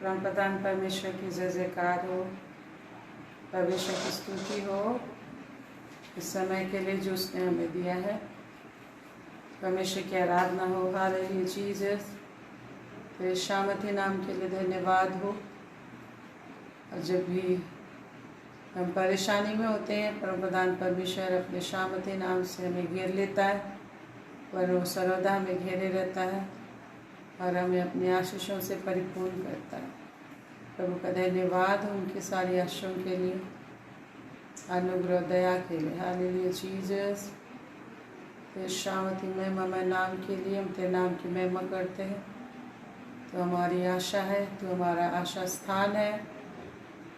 परम प्रधान परमेश्वर की जय जयकार हो, परमेश्वर की स्तुति हो इस समय के लिए जो उसने हमें दिया है। परमेश्वर की आराधना हो। हालेलुया जीसस, तेरे शामती नाम के लिए धन्यवाद हो। और जब भी हम परेशानी में होते हैं, परम प्रधान परमेश्वर अपने शामती नाम से हमें घेर लेता है, पर वो सर्वदा हमें घेरे रहता है और हमें अपनी आशीषों से परिपूर्ण करता है। प्रभु का धन्यवाद हो उनकी सारी आशीषों के लिए, अनुग्रह दया के लिए। हालेलुया जीसस, तेरे शामती महिमा नाम के लिए हम तेरे नाम की महिमा करते हैं। तो हमारी आशा है, तो हमारा आशा स्थान है,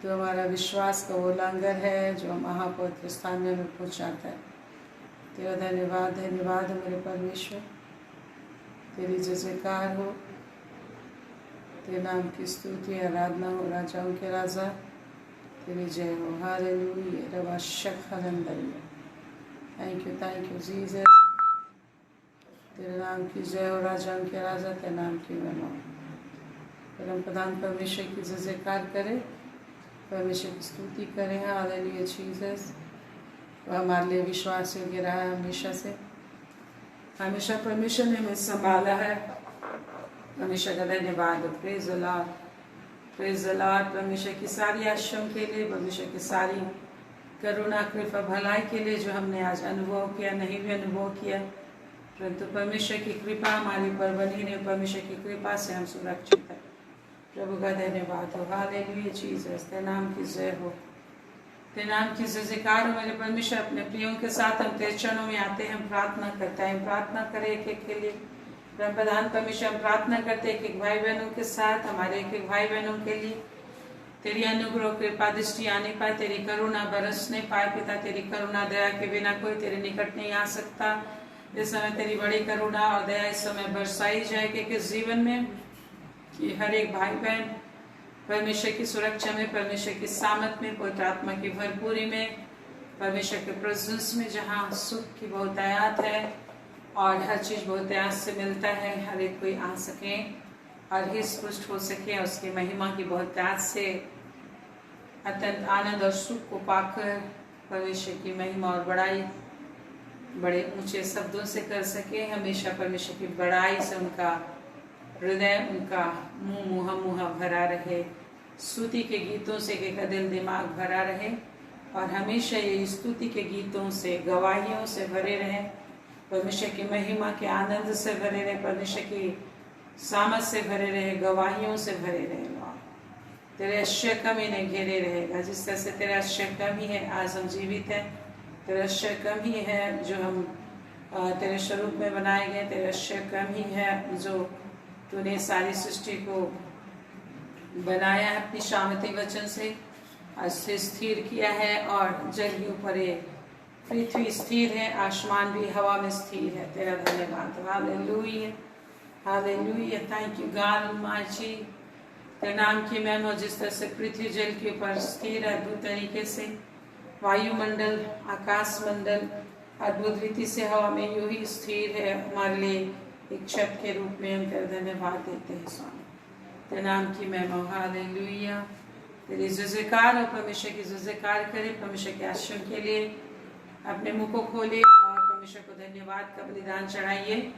तो हमारा विश्वास का वो लंगर है जो महापवित्र स्थान में हमें पहुँचाता है। तेरा धन्यवाद, धन्यवाद है मेरे परमेश्वर। तेरी जय जयकार हो, तेरे नाम की स्तुति आराधना हो। राजाओं के राजा तेरी जय हो। हालेलुया रवा शखलंदरिया। Thank you Jesus. तेरे नाम की जय हो, राजाओं के राजा तेरे नाम की महिमा। परम प्रधान परमेश्वर की जय जयकार करें, परमेश्वर की स्तुति करें। Hallelujah Jesus. वह हमारे लिए विश्वास योग्य रहा है हमेशा से। हमेशा परमेश्वर ने हमें संभाला है। परमेश्वर का धन्यवाद। Praise the Lord, praise the Lord. परमेश्वर की सारी आशीषों के लिए, परमेश्वर की सारी करुणा कृपा भलाई के लिए जो हमने आज अनुभव किया, नहीं भी अनुभव किया, परंतु परमेश्वर की कृपा हमारी पर बनी रहे। परमेश्वर की कृपा से हम सुरक्षित हैं। प्रभु का धन्यवाद हो। हालेलुया जीसस, तेरे नाम की जय हो, तेरे नाम की जय जयकार हो मेरे परमेश्वर। अपने प्रियों के साथ हम तेरे चरणों में आते हैं, हम प्रार्थना करते हैं। हम प्रार्थना करें एक एक के लिए। परम प्रधान परमेश्वर, हम प्रार्थना करते हैं एक एक भाई बहनों के साथ, हमारे एक एक भाई बहनों के लिए तेरी अनुग्रह कृपा दृष्टि आने पाए, तेरी करुणा बरसने पाए। पिता, तेरी करुणा दया के बिना कोई तेरे निकट नहीं आ सकता। इस समय तेरी बड़ी करुणा और दया इस समय बरसाई जाए कि किस जीवन में, कि हर एक भाई बहन परमेश्वर की सुरक्षा में, परमेश्वर की सामत में, पवित्र आत्मा की भरपूरी में, परमेश्वर के प्रेजेंस में, जहाँ सुख की बहुतायत है और हर चीज बहुतायत से मिलता है, हर एक कोई आ सके और हित पुष्ट हो सके, उसकी महिमा की बहुतायत से अत्यंत आनंद और सुख को पाकर परमेश्वर की महिमा और बड़ाई बड़े ऊंचे शब्दों से कर सके। हमेशा परमेश्वर की बड़ाई से उनका हृदय, उनका मुँह भरा रहे, स्तुति के गीतों से का दिल दिमाग भरा रहे और हमेशा ये स्तुति के गीतों से, गवाहियों से भरे रहे, परमेश्वर की महिमा के आनंद से भरे रहे, परमेश्वर की सामर्थ से भरे रहे, गवाहियों से भरे रहे। तेरे आश्चर्य कम इन्हें घेरे रहेगा। जिस तरह से तेरा आश्चर्य कम ही है आज हम जीवित हैं, तेरा आश्चर्य कम ही है जो हम तेरे स्वरूप में बनाए गए, तेरा आश्चर्य कम ही है जो तूने सारी सृष्टि को बनाया है अपनी शामती वचन से, अस्थिर स्थिर किया है और जल के ऊपर पृथ्वी स्थिर है, आसमान भी हवा में स्थिर है। तेरा धन्यवाद। Hallelujah, hallelujah. Thank you God almighty. तेरे नाम की महिमा। जिस तरह से पृथ्वी जल के ऊपर स्थिर है अद्भुत तरीके से, वायुमंडल, आकाश मंडल अद्भुत रीति से हवा में यूं ही स्थिर है हमारे लिए एक छत के रूप में, हम तेरा धन्यवाद देते हैं स्वामी। तेरे नाम की महिमा। हालेलुया। तेरी जय जयकार और परमेश्वर की जय जयकार करें। परमेश्वर के आशीषों के लिए अपने मुंह को खोले और परमेश्वर को धन्यवाद का बलिदान चढ़ाइए,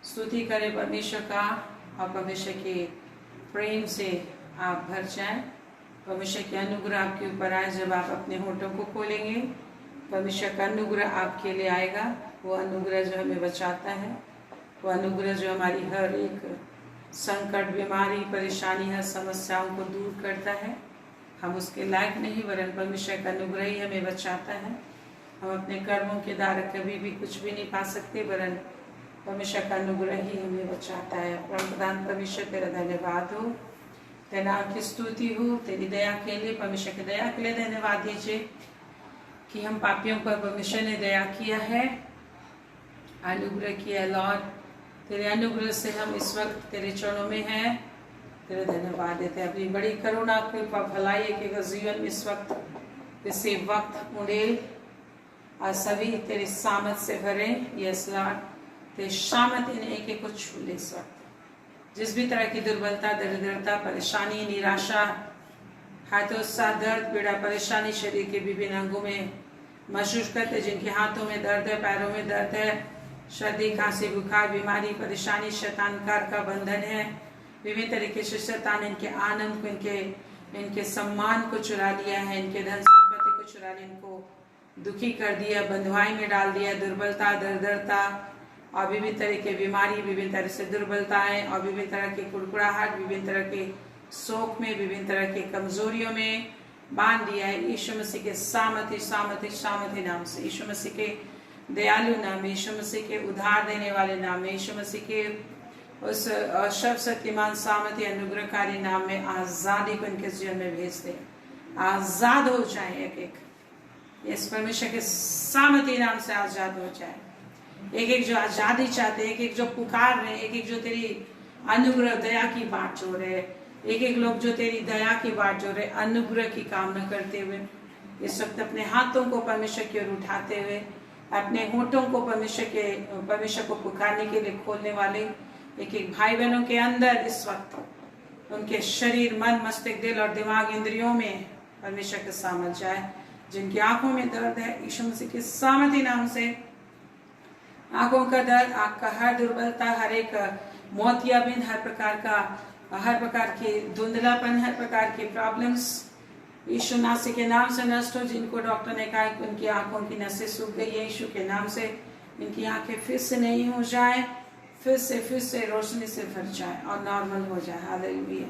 स्तुति करें परमेश्वर का और परमेश्वर के प्रेम से आप भर जाएं। परमेश्वर के अनुग्रह आपके ऊपर आए। जब आप अपने होठों को खोलेंगे, परमेश्वर का अनुग्रह आपके लिए आएगा। वो अनुग्रह जो हमें बचाता है, वो अनुग्रह जो हमारी हर एक संकट, बीमारी, परेशानी, हर समस्याओं को दूर करता है। हम उसके लायक नहीं, वरन परमेश्वर का अनुग्रह ही हमें बचाता है। हम अपने कर्मों के द्वारा कभी भी कुछ भी नहीं पा सकते, वरन परमेश्वर का अनुग्रह ही हमें बचाता है। परम प्रधान परमेश्वर, तेरा धन्यवाद हो, तेरे नाम की स्तुति हो। तेरी दया के लिए, परमेश्वर की दया के लिए धन्यवाद दीजिए कि हम पापियों पर परमेश्वर ने दया किया है, अनुग्रह किया। लॉर्ड, तेरे अनुग्रह से हम इस वक्त तेरे चरणों में हैं। तेरे धन्यवाद देते हैं। अपनी बड़ी करुणा कृपा भलाई के जीवन में इस वक्त, इसी वक्त उड़ेल और सभी तेरी सामर्थ से भरे। यस लॉर्ड, तेरी सामर्थ इन एक एक को छू ले इस वक्त। जिस भी तरह की दुर्बलता, दरिद्रता, परेशानी, निराशा, हतोत्साह, दर्द, पीड़ा, परेशानी शरीर के विभिन्न अंगों में महसूस करते, जिनके हाथों में दर्द है, पैरों में दर्द है, सर्दी, खांसी, बुखार, बीमारी, परेशानी, शैतान का बंधन है, विभिन्न तरीके से शैतान इनके आनंद को, इनके सम्मान को चुरा लिया है, इनके धन संपत्ति को चुरा लिया, इनको दुखी कर दिया, बंधुआई में डाल दिया, दुर्बलता, दरिद्रता और विभिन्न तरह की बीमारी, विभिन्न तरह से दुर्बलताएं और विभिन्न तरह की कुड़कुड़ाहट, विभिन्न तरह के शोक में, विभिन्न तरह की कमजोरियों में बांध दिया है। यीशु मसीह के सामर्थी नाम से, यीशु मसीह के दयालु नाम, यीशु मसीह के उधार देने वाले नाम, यीशु मसीह के उस सर्वशक्तिमान सामर्थ्य अनुग्रहकारी नाम में आजादी को इनके जीवन में भेज दे, आजाद हो जाए, एक एक इस परमेश्वर के सामर्थ्य नाम से आजाद हो जाए। एक एक जो आजादी चाहते, एक एक जो पुकार रहे, एक एक जो तेरी अनुग्रह दया की बात जो रहे, एक एक लोग जो तेरी दया की बात जो रहे, अनुग्रह की कामना करते हुए इस वक्त अपने हाथों को परमेश्वर की ओर उठाते हुए, अपने होठों को परमेश्वर को पुकारने के लिए खोलने वाले एक एक भाई बहनों के अंदर इस वक्त उनके शरीर, मन, मस्तिष्क, दिल और दिमाग, इंद्रियों में परमेश्वर के सामर्थ जाए। जिनकी आंखों में दर्द है, यीशु मसीह के सामर्थी नाम से आंखों का दर्द, आंख का हर दुर्बलता, हर एक मोतियाबिंद, हर प्रकार की धुंधलापन, हर प्रकार की प्रॉब्लम्स यीशु नासी के नाम से नष्ट हो। जिनको डॉक्टर ने कहा कि उनकी आंखों की नसें सूख गई है, यीशु के नाम से इनकी आंखें फिर से नहीं हो जाए, फिर से रोशनी से भर जाए और नॉर्मल हो जाए। Hallelujah,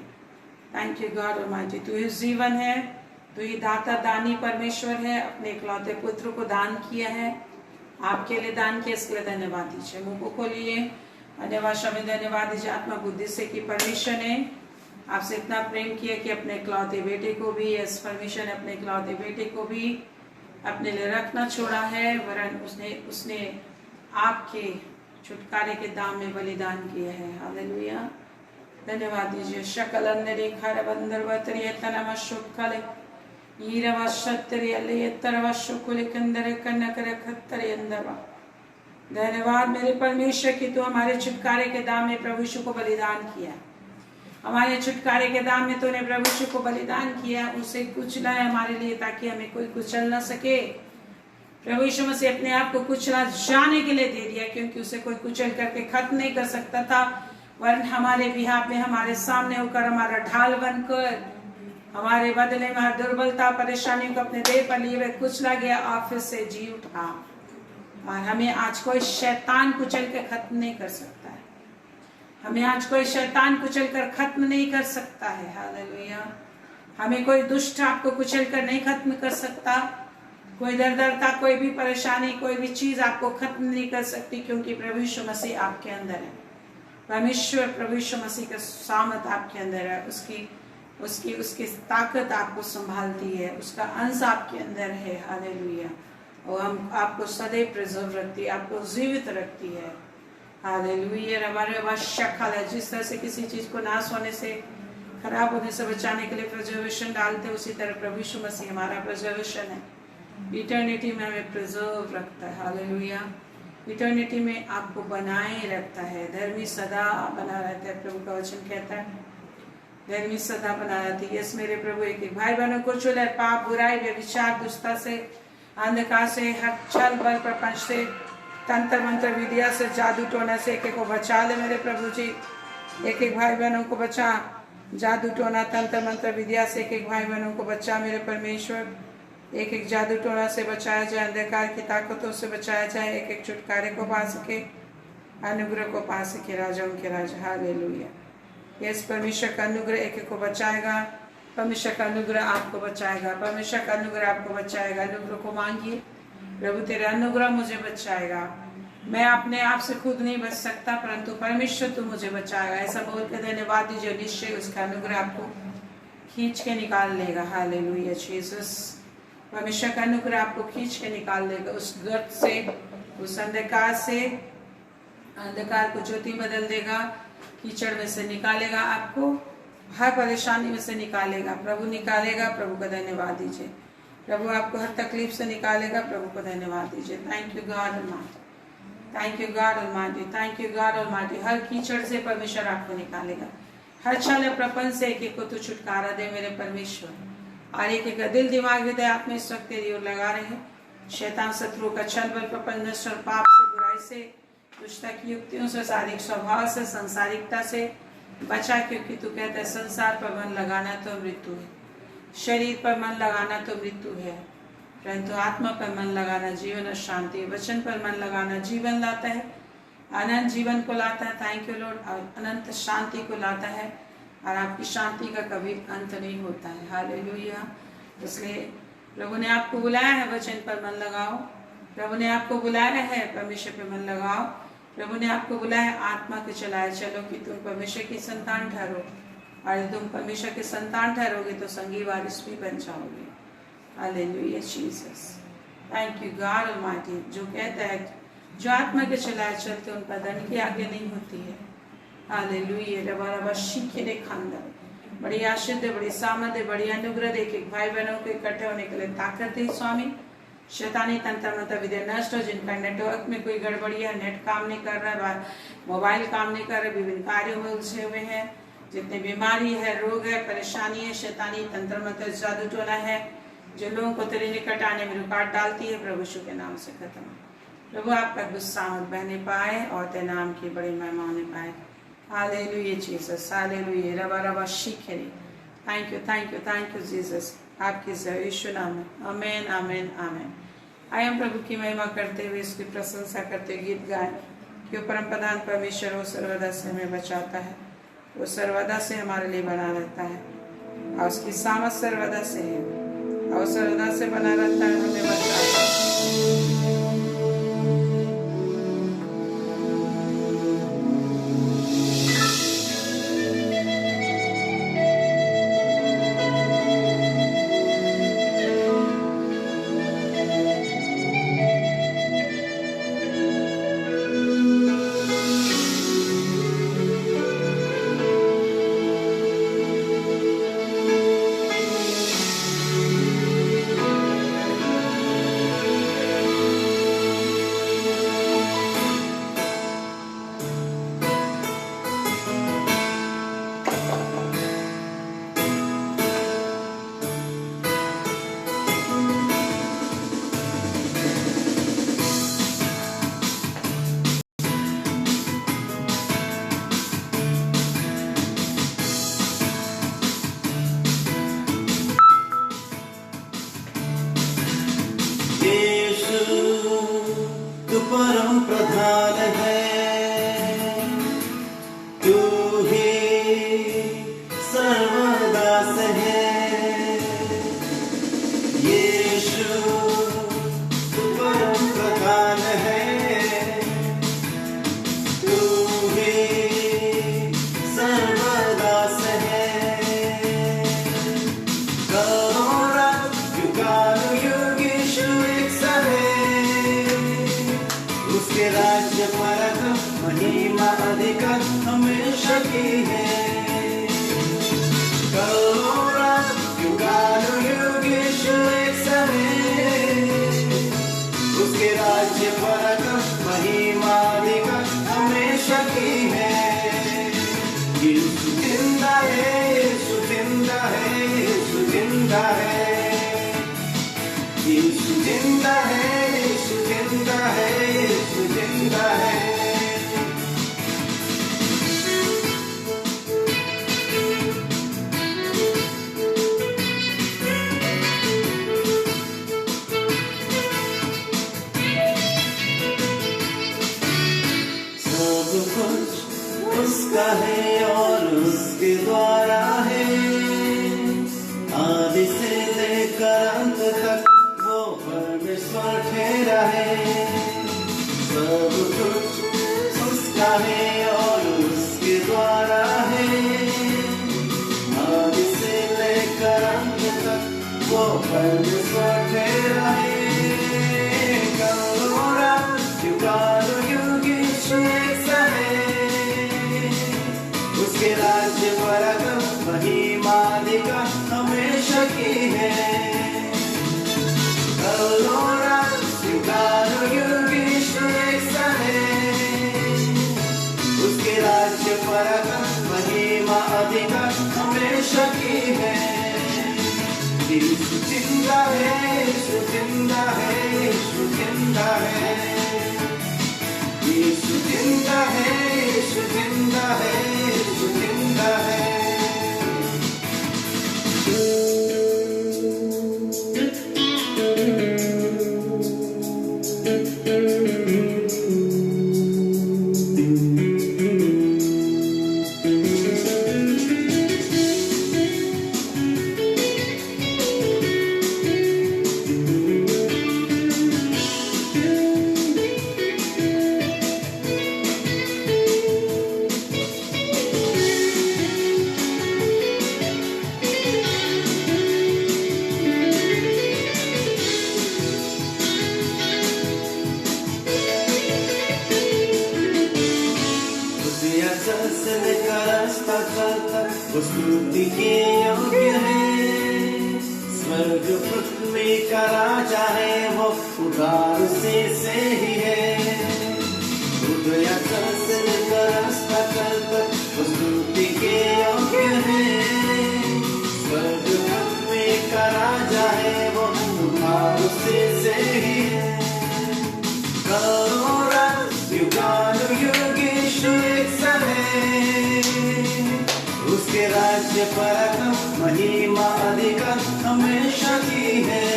thank you God almighty. तू ही जीवन है, तू ही दाता दानी परमेश्वर है। अपने इकलौते पुत्र को दान किया है, आपके लिए दान किया, इसके लिए धन्यवाद दीजिए। मुंह को खोलिए, अन्य भाषा में धन्यवाद दीजिए आत्मा बुद्धि से कि परमेश्वर ने आपसे इतना प्रेम किया कि अपने इकलौते बेटे को भी, यस परमेश्वर ने अपने इकलौते बेटे को भी अपने लिए रखना छोड़ा है, वरन उसने आपके छुटकारे के दाम में बलिदान किया है। हालेलुया, धन्यवाद दीजिए। शकल अंदर खर बंदर वतरिय तनम शुक्ल ईरव शतरि अले तरव शुक्ल कंदर कनकर खत्तरि अंदरवा। धन्यवाद मेरे परमेश्वर कि तू हमारे छुटकारे के दाम में प्रभु यीशु को बलिदान किया। हमारे छुटकारे के दाम में तूने प्रभु यीशु को बलिदान किया, उसे कुचला है हमारे लिए ताकि हमें कोई कुचल ना सके। प्रभु यीशु मसीह अपने आप को कुचला जाने के लिए दे दिया, क्योंकि उसे कोई कुचल करके खत्म नहीं कर सकता था, वरन हमारे बिहाफ में हमारे सामने होकर, हमारा ढाल बनकर, हमारे बदले में हर दुर्बलता परेशानियों को अपने देह पर लिए हुए कुचला गया और फिर से जी उठा। और हमें आज कोई शैतान कुचल कर खत्म नहीं कर सकता है, हमें आज कोई शैतान कुचल कर खत्म नहीं कर सकता है। हालेलुया, हमें कोई दुष्ट आपको कुचल कर नहीं खत्म कर सकता। कोई दरिद्रता, कोई भी परेशानी, कोई भी चीज आपको खत्म नहीं कर सकती, क्योंकि प्रभु यीशु मसीह आपके अंदर है। परमेश्वर प्रभु यीशु मसीह का सामर्थ आपके अंदर है, उसकी ताकत आपको संभालती है, उसका अंश आपके अंदर है। हालेलुया, और हम आपको सदैव प्रिजर्व रखती है, आपको जीवित रखती है। हालेलुया, हमारे आवश्यक है। जिस तरह से किसी चीज को नाश होने से, खराब होने से बचाने के लिए प्रिजर्वेशन डालते, उसी तरह प्रभु यीशु मसीह हमारा प्रिजर्वेशन है। इटर्निटी में हमें प्रिजर्व रखता है। हालेलुया, इटर्निटी में आपको बनाए रखता है। धर्मी सदा बना रहता है, प्रभु का वचन कहता है धर्मी सदा बना रहती है। यस मेरे प्रभु, एक भाई बहनों को चुले पाप, बुराई, व्यभिचार, दुष्टता से, अंधकार से, हर छल बल प्रपंच से, तंत्र मंत्र विद्या से, जादू टोना से एक एक को बचा ले मेरे प्रभु जी। एक एक भाई बहनों को बचा, जादू टोना, तंत्र मंत्र विद्या से एक एक भाई बहनों को बचा मेरे परमेश्वर। एक एक जादू टोना से बचाया जाए, अंधकार की ताकतों से बचाया जाए, एक एक छुटकारे को पा सके, अनुग्रह को पा सके, राजाओं के राजा। हालेलुया, यस परमेश्वर का अनुग्रह एक एक को बचाएगा, परमेश्वर का अनुग्रह आपको बचाएगा, परमेश्वर का अनुग्रह आपको बचाएगा। अनुग्रह को मांगिए, प्रभु तेरे अनुग्रह मुझे बचाएगा। मैं अपने आप से खुद नहीं बच सकता, परंतु परमेश्वर तू मुझे बचाएगा, ऐसा बोल के धन्यवाद दीजिए। निश्चय उसका अनुग्रह आपको खींच के निकाल लेगा। हालेलुया जीसस, परमेश्वर का अनुग्रह आपको खींच के निकाल देगा उस गर्त से, उस अंधकार से। अंधकार को ज्योति बदल देगा, कीचड़ में से निकालेगा, आपको हर परेशानी में से निकालेगा। प्रभु निकालेगा, प्रभु का धन्यवाद दीजिए। प्रभु आपको हर तकलीफ से निकालेगा, प्रभु को धन्यवाद दीजिए। Thank you God almighty, thank you God almighty, thank you God almighty. हर कीचड़ से परमेश्वर आपको निकालेगा, हर छल प्रपंच से एक एक को तू छुटकारा दे मेरे परमेश्वर। और एक एक दिल दिमाग हृदय आत्मा इस वक्त तेरी ओर लगा रहे हैं। शैतान शत्रु का छल बल प्रपंच नष्ट और पाप से, बुराई से, दुष्टता की युक्तियों से, शारीरिक स्वभाव से, संसारिकता से बचा, क्योंकि तू कहता है संसार पर मन लगाना तो मृत्यु है, शरीर पर मन लगाना तो मृत्यु है, परंतु आत्मा पर मन लगाना जीवन और शांति है। वचन पर मन लगाना जीवन लाता है, अनंत जीवन को लाता है। Thank you Lord. और अनंत शांति को लाता है, और आपकी शांति का कभी अंत नहीं होता है। हालेलुया। इसलिए प्रभु ने आपको बुलाया है, वचन पर मन लगाओ। प्रभु ने आपको बुलाया है, परमेश्वर पर मन लगाओ। प्रभु ने आपको बुलाया है, आत्मा के चलाए चलो कि तुम परमेश्वर की संतान ठहरो, और तुम परमेश्वर के संतान ठहरोगे तो संगी वारिस भी बन जाओगे। Hallelujah Jesus, thank you God almighty. जो कहता है जो आत्मा के चलाए चलते उन पर दंड की आगे नहीं होती है। हालेलुया। रबा शीखे रे खानदार बड़ी आशीष, बड़ी सामर्थ, बड़ी अनुग्रह, एक एक भाई बहनों को इकट्ठे होने के लिए ताकत दे स्वामी। शैतानी तंत्र मंत्र विधि नष्ट हो, जिनका नेटवर्क में कोई गड़बड़ी है, नेट काम नहीं कर रहा है, मोबाइल काम नहीं कर रहा, विभिन्न कार्यों में उलझे हुए हैं, जितने बीमारी है, रोग है, परेशानी है, शैतानी तंत्र मंत्र जादू टोना है जो लोगों को तेरे निकट आने में रुकावट डालती है, प्रभु यीशु के नाम से खत्म। प्रभु आपका गुस्सा मत बहने पाए और तेरे नाम की बड़ी महिमा होने पाए। Hallelujah Jesus, hallelujah. Rava rava शीखेरी, thank you Jesus. आपके यीशु नाम में आमेन, आमेन, आमेन। आइए हम प्रभु की महिमा करते हुए, इसकी प्रशंसा करते हुए गीत गाएं। क्यों परम प्रधान परमेश्वर वो सर्वदा से हमें बचाता है, वो सर्वदा से हमारे लिए बना रहता है, और उसकी सामर्थ सर्वदा से है, और सर्वदा से बना रहता है, हमें बचाता है। परम प्रधान है, तू ही सर्वदास है। यीशु तू परम प्रधान है, तू ही सर्वदास है। उसके राज्य परत महिमा अधिक हमेशा की है। उसके राज्य परत महिमा अधिक हमेशा की है। यीशु जिंदा है, यीशु जिंदा है, यीशु जिंदा है, यीशु जिंदा है, यीशु जिंदा है, यीशु जिंदा है। सब कुछ उसका है और उसके द्वारा है, आदि से लेकर अंत तक वो परमेश्वर ठहरा है। सब कुछ उसका है और उसके द्वारा है, आदि से लेकर अंत तक वो परमेश्वर ठहरा है। कलोरा युगानु युगी उसके राज्य परत महिमा अधिक हमेशा की है। कलोरा युगानु युगी जिंदा है, यीशु जिंदा है, यीशु जिंदा है, यीशु जिंदा है, यीशु जिंदा है, यीशु जिंदा है। वो स्तुति के योग्य है, स्वर्ग पृथ्वी का राजा है, वो उदार से ही है। हृदयाचा से लेकर अस्ताचल तक वो स्तुति के योग्य है, स्वर्ग पृथ्वी का राजा है, वो उदार से ही है। करोड़ा युगानुयुग यीशु एक सा है, उसके राज्य पराक्रम महिमा अधिकार हमेशा की है।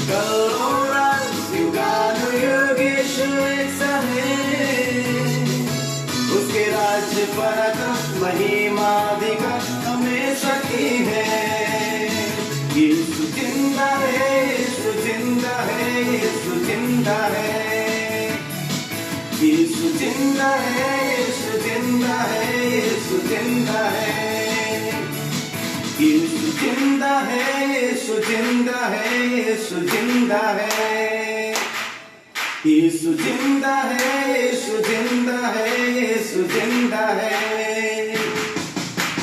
करोड़ा युगानुयुग यीशु एक सा है, उसके राज्य पराक्रम महिमा अधिकार हमेशा की है। यीशु जिंदा है, यीशु जिंदा है, यीशु जिंदा है, यीशु जिंदा है, यीशु जिंदा है, यीशु जिंदा है, यीशु जिंदा है, यीशु जिंदा है, यीशु जिंदा है, यीशु जिंदा है, यीशु जिंदा है, यीशु जिंदा है,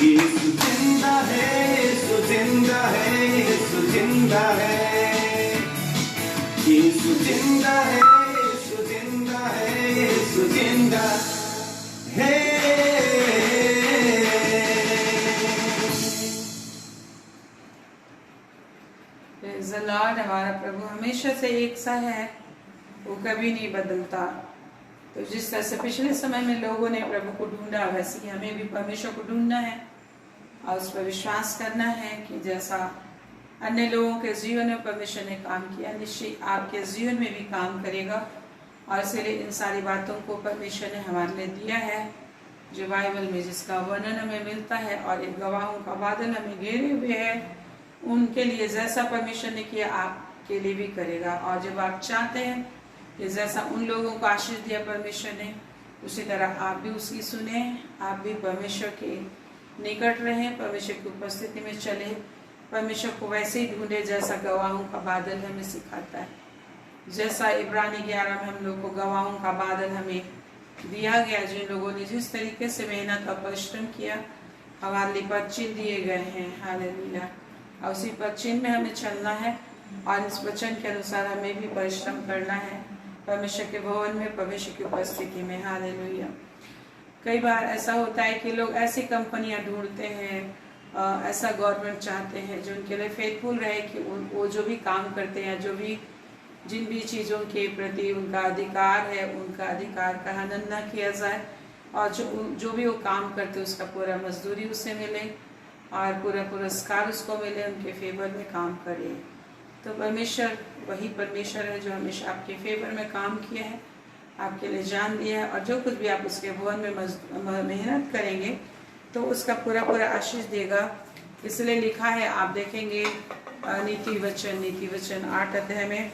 यीशु जिंदा है, यीशु जिंदा है, यीशु जिंदा है, यीशु जिंदा है, यीशु जिंदा है, यीशु जिंदा है। Praise the Lord. हमारा प्रभु हमेशा से एक सा है, वो कभी नहीं बदलता। तो जिस तरह से पिछले समय में लोगों ने प्रभु को ढूंढा, वैसे ही हमें भी परमेश्वर को ढूंढना है और उस पर विश्वास करना है कि जैसा अन्य लोगों के जीवन में परमेश्वर ने काम किया, निश्चय आपके जीवन में भी काम करेगा। और इसलिए इन सारी बातों को परमेश्वर ने हमारे लिए दिया है, जो बाइबल में जिसका वर्णन हमें मिलता है, और एक गवाहों का बादल हमें घेरे हुए है। उनके लिए जैसा परमेश्वर ने किया आपके लिए भी करेगा। और जब आप चाहते हैं कि जैसा उन लोगों को आशीष दिया परमेश्वर ने, उसी तरह आप भी उसकी सुने, आप भी परमेश्वर के निकट रहें, परमेश्वर की उपस्थिति में चले, परमेश्वर को वैसे ही ढूंढे जैसा गवाहों का बादल हमें सिखाता है। जैसा इब्रानी 11 में हम लोग को गवाहों का बादल हमें दिया गया, जिन लोगों ने जिस तरीके से मेहनत और परिश्रम किया, हमारे लिए वचन दिए गए हैं। हालेलुया। और उसी वचन में हमें चलना है और इस वचन के अनुसार हमें भी परिश्रम करना है परमेश्वर के भवन में, परमेश्वर की उपस्थिति में। हालेलुया। कई बार ऐसा होता है कि लोग ऐसी कंपनियां ढूंढते हैं, ऐसा गवर्नमेंट चाहते हैं जो उनके लिए फेथफुल रहे, कि वो जो भी काम करते हैं, जो भी जिन भी चीज़ों के प्रति उनका अधिकार है, उनका अधिकार का हनन न किया जाए, और जो भी वो काम करते उसका पूरा मजदूरी उसे मिले और पूरा पुरस्कार उसको मिले, उनके फेवर में काम करे। तो परमेश्वर वही परमेश्वर है जो हमेशा आपके फेवर में काम किया है, आपके लिए जान दिया है, और जो कुछ भी आप उसके भवन में मेहनत करेंगे तो उसका पूरा पूरा आशीष देगा। इसलिए लिखा है, आप देखेंगे नीति वचन 8 अध्याय में,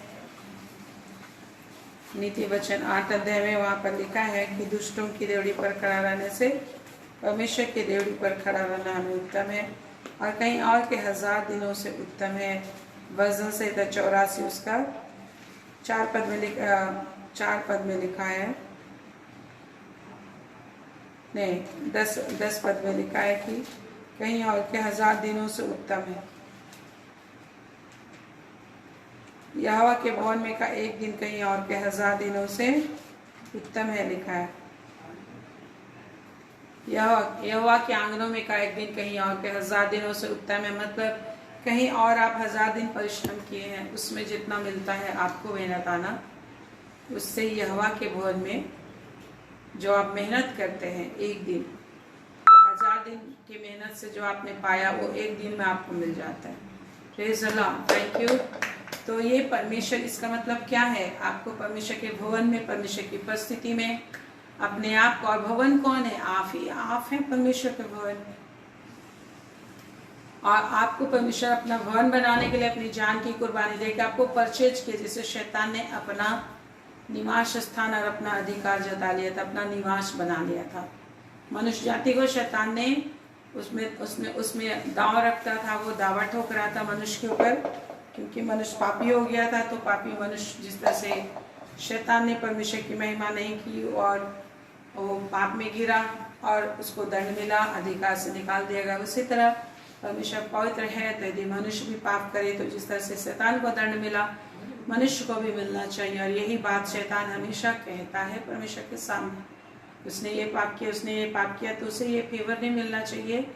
नीति वचन 8 अध्याय में वहाँ पर लिखा है कि दुष्टों की देवड़ी पर खड़ा रहने से परमेश्वर की देवड़ी पर खड़ा रहना हमें उत्तम है, और कहीं और के 1000 दिनों से उत्तम है। वजन से 84 उसका 4 पद में लिखा है, नहीं 10 पद में लिखा है कि कहीं और के 1000 दिनों से उत्तम है। यहोवा के भवन में का एक दिन कहीं और के 1000 दिनों से उत्तम है, लिखा है। यहोवा के आंगनों में का एक दिन कहीं और के 1000 दिनों से उत्तम है। मतलब कहीं और आप 1000 दिन परिश्रम किए हैं, उसमें जितना मिलता है आपको मेहनत आना, उससे यहोवा के भवन में जो आप मेहनत करते हैं एक दिन, तो 1000 दिन की मेहनत से जो आपने पाया वो एक दिन में आपको मिल जाता है। Praise the Lord, thank you. तो ये परमेश्वर, इसका मतलब क्या है? आपको परमेश्वर के भवन में, परमेश्वर की उपस्थिति में अपने आप को, और भवन कौन है? आप ही, आप हैं परमेश्वर के भवन। और आपको परमेश्वर अपना भवन बनाने के लिए अपनी जान की कुर्बानी देकर आपको परचेज किया, जिससे शैतान ने अपना निवास स्थान और अपना अधिकार जता लिया था, अपना निवास बना लिया था। मनुष्य जाति को शैतान ने उसमें दांव रखता था, वो दावा ठोक रहा था मनुष्य के ऊपर, क्योंकि मनुष्य पापी हो गया था। तो पापी मनुष्य, जिस तरह से शैतान ने परमेश्वर की महिमा नहीं की और वो पाप में गिरा और उसको दंड मिला, अधिकार से निकाल दिया गया, उसी तरह परमेश्वर पवित्र है, तो यदि मनुष्य भी पाप करे तो जिस तरह से शैतान को दंड मिला, मनुष्य को भी मिलना चाहिए। और यही बात शैतान हमेशा कहता है परमेश्वर के सामने, उसने ये पाप किया, उसने ये पाप किया, तो उसे ये फेवर नहीं मिलना चाहिए,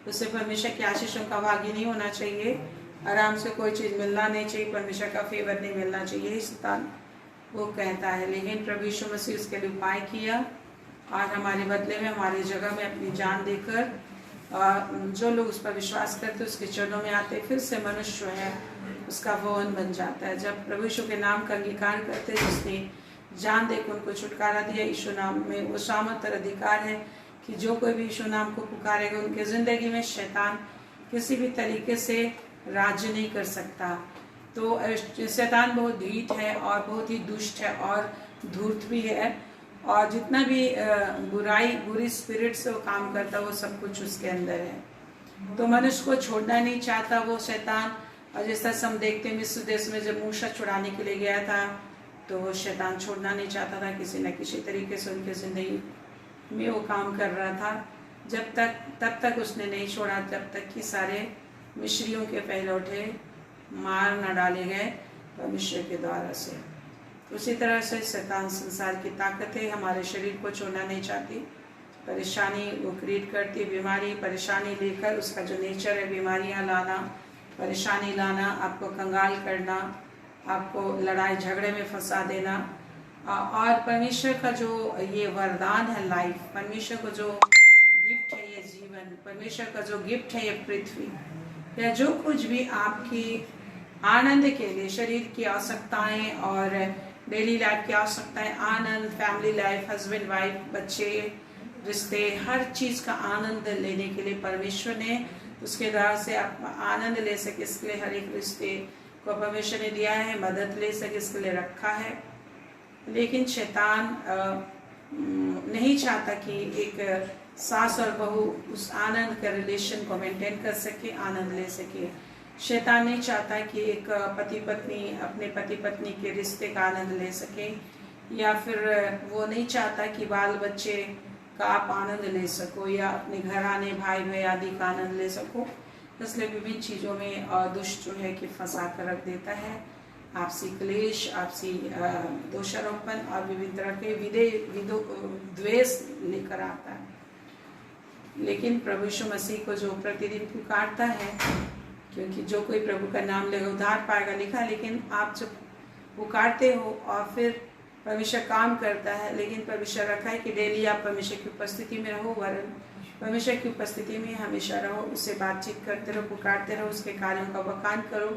उसे परमेश्वर की आशीषों का भागी नहीं होना चाहिए, आराम से कोई चीज़ मिलना नहीं चाहिए, परमेश्वर का फेवर नहीं मिलना चाहिए, यही शैतान वो कहता है। लेकिन प्रभु यीशु मसीह उसके लिए उपाय किया और हमारे बदले में, हमारी जगह में अपनी जान देकर, जो लोग उस पर विश्वास करते उसके चरणों में आते, फिर से मनुष्य है उसका भवन बन जाता है। जब प्रभु यीशु के नाम का अंगीकार करते, जिसने जान देकर उनको छुटकारा दिया, यीशु नाम में वो सामर्थ और अधिकार है कि जो कोई भी यीशु नाम को पुकारेगा, उनके ज़िंदगी में शैतान किसी भी तरीके से राज्य नहीं कर सकता। तो शैतान बहुत ढीठ है और बहुत ही दुष्ट है और धूर्त भी है, और जितना भी बुरी स्पिरिट से वो काम करता है वो सब कुछ उसके अंदर है। तो मनुष्य को छोड़ना नहीं चाहता वो शैतान। और जैसा हम देखते हैं मिस्र देश में जब मूसा छुड़ाने के लिए गया था, तो वो शैतान छोड़ना नहीं चाहता था, किसी न किसी तरीके से उनके ज़िंदगी में वो काम कर रहा था। तब तक उसने नहीं छोड़ा, जब तक कि सारे मिस्रियों के पहलौठे मार न डाले गए परमेश्वर के द्वारा से। उसी तरह से शैतान, संसार की ताकतें हमारे शरीर को छोड़ना नहीं चाहती, परेशानी वो क्रिएट करती, बीमारी परेशानी लेकर, उसका जो नेचर है बीमारियां लाना, परेशानी लाना, आपको कंगाल करना, आपको लड़ाई झगड़े में फंसा देना। और परमेश्वर का जो ये वरदान है लाइफ, परमेश्वर को जो गिफ्ट है ये जीवन, परमेश्वर का जो गिफ्ट है ये पृथ्वी, या जो कुछ भी आपकी आनंद के लिए, शरीर की आवश्यकताएं और डेली लाइफ की आवश्यकताएं, आनंद, फैमिली लाइफ, हस्बैंड वाइफ, बच्चे, रिश्ते, हर चीज़ का आनंद लेने के लिए परमेश्वर ने उसके द्वारा से आप आनंद ले सके, इसके लिए हर एक रिश्ते को परमेश्वर ने दिया है, मदद ले सके इसके लिए रखा है। लेकिन शैतान नहीं चाहता कि एक सास और बहू उस आनंद का रिलेशन को मेंटेन कर सके, आनंद ले सके। शैतान नहीं चाहता कि एक पति पत्नी अपने पति पत्नी के रिश्ते का आनंद ले सके, या फिर वो नहीं चाहता कि बाल बच्चे का आप आनंद ले सको, या अपने घर आने भाई भाई आदि का आनंद ले सको। इसलिए विभिन्न चीज़ों में दुष्ट जो है कि फंसा कर रख देता है, आपसी क्लेश, आपसी दोषारोपण और विभिन्न तरह के द्वेष लेकर आता है। लेकिन प्रभु यीशु मसीह को जो प्रतिदिन पुकारता है, क्योंकि जो कोई प्रभु का नाम लेगा उद्धार पाएगा लिखा, लेकिन आप जब पुकारते हो और फिर परमेश्वर काम करता है, लेकिन परमेश्वर रखा है कि डेली आप परमेश्वर की उपस्थिति में रहो, वरन परमेश्वर की उपस्थिति में हमेशा रहो, उससे बातचीत करते रहो, पुकारते रहो, उसके कार्यों का बखान करो।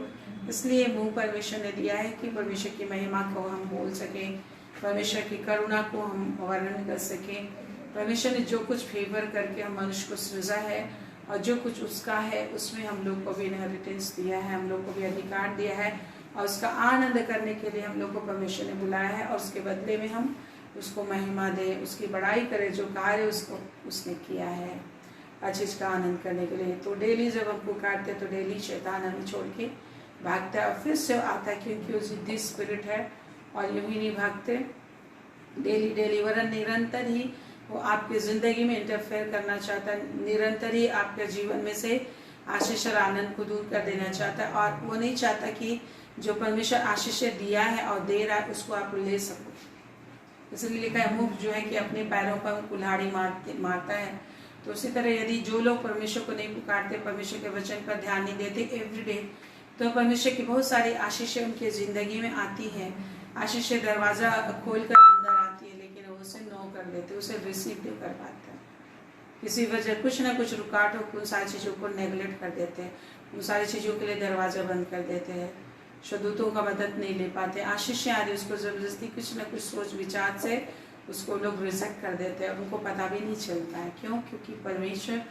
इसलिए मुंह परमेश्वर ने दिया है कि परमेश्वर की महिमा को हम बोल सकें, परमेश्वर की करुणा को हम वर्णन कर सकें। परमेश्वर ने जो कुछ फेवर करके हम मनुष्य को सृजा है और जो कुछ उसका है, उसमें हम लोग को भी इनहेरिटेंस दिया है, हम लोग को भी अधिकार दिया है, और उसका आनंद करने के लिए हम लोग को परमेश्वर ने बुलाया है, और उसके बदले में हम उसको महिमा दें, उसकी बड़ाई करें, जो कार्य उसको उसने किया है हर चीज़ का आनंद करने के लिए। तो डेली जब हम पुकारते तो डेली शैतान हमें छोड़ के भागता है और फिर से आता है, क्योंकि वो जिद्दी स्पिरिट है। और यूं ही नहीं भागते, डेली वरन निरंतर ही वो आपकी ज़िंदगी में इंटरफेयर करना चाहता है, निरंतर ही आपके जीवन में से आशीष और आनंद को दूर कर देना चाहता है। और वो नहीं चाहता कि जो परमेश्वर आशीष दिया है और दे रहा है उसको आप ले सको। इसलिए लिखा है, मुख जो है कि अपने पैरों पर कुल्हाड़ी मारता है तो उसी तरह यदि जो लोग परमेश्वर को नहीं पुकारते, परमेश्वर के वचन पर ध्यान नहीं देते एवरीडे, तो परमेश्वर की बहुत सारी आशीषें उनके ज़िंदगी में आती हैं। आशीषें दरवाज़ा खोलकर अंदर आती है, लेकिन वो उसे नो कर देते, उसे रिसीव नहीं कर पाते। किसी वजह कुछ ना कुछ रुकावट हो, उन सारी चीज़ों को नेगलेक्ट कर देते हैं, उन सारी चीज़ों के लिए दरवाज़ा बंद कर देते हैं, शदूतों का मदद नहीं ले पाते। आशीषें आ रही, उसको ज़बरदस्ती कुछ ना कुछ सोच विचार से उसको लोग रिजेक्ट कर देते हैं, और उनको पता भी नहीं चलता है। क्यों? क्योंकि परमेश्वर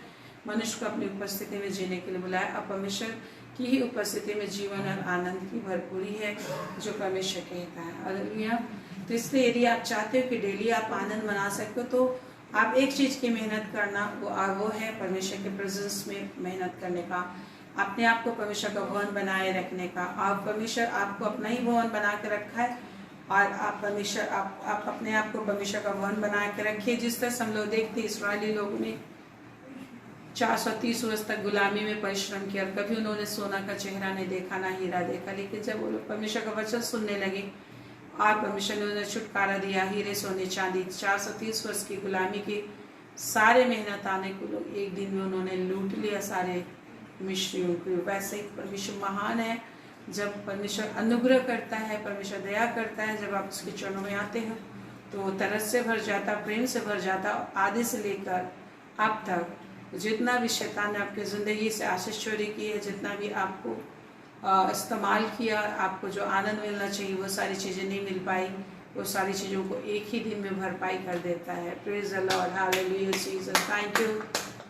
मनुष्य को अपनी उपस्थिति में जीने के लिए बुलाया। अब परमेश्वर की ही उपस्थिति में जीवन और आनंद की भरपूरी है जो परमेश्वर कहता है। हालेलुया। तो इसलिए यदि आप चाहते हो कि डेली आप आनंद मना सकते हो, तो आप एक चीज़ की मेहनत करना, वो है परमेश्वर के प्रेजेंस में मेहनत करने का, अपने आप को परमेश्वर का भवन बनाए रखने का। आप परमेश्वर आपको अपना ही भवन बना के रखा है, और आप परमेश्वर आप अपने आप को परमेश्वर का भवन बना के रखिए। जिस तरह से हम लोग देखते हैं, इस्राएली लोगों ने 430 वर्ष तक गुलामी में परिश्रम किया, और कभी उन्होंने सोना का चेहरा नहीं देखा, ना हीरा देखा। लेकिन जब वो लोग परमेश्वर का वचन सुनने लगे, और परमेश्वर ने उन्हें छुटकारा दिया, हीरे सोने चांदी, 430 वर्ष की गुलामी की सारे मेहनत आने को लोग एक दिन में उन्होंने लूट लिया सारे मिस्रियों को। वैसे ही परमेश्वर महान है। जब परमेश्वर अनुग्रह करता है, परमेश्वर दया करता है, जब आप उसके चरणों में आते हो तो तरस से भर जाता, प्रेम से भर जाता। आदि से लेकर अब तक जितना भी शैतान ने आपकी ज़िंदगी से आशीष चोरी की है, जितना भी आपको इस्तेमाल किया, आपको जो आनंद मिलना चाहिए वो सारी चीज़ें नहीं मिल पाई, वो सारी चीज़ों को एक ही दिन में भरपाई कर देता है। Praise the Lord, hallelujah Jesus, thank you.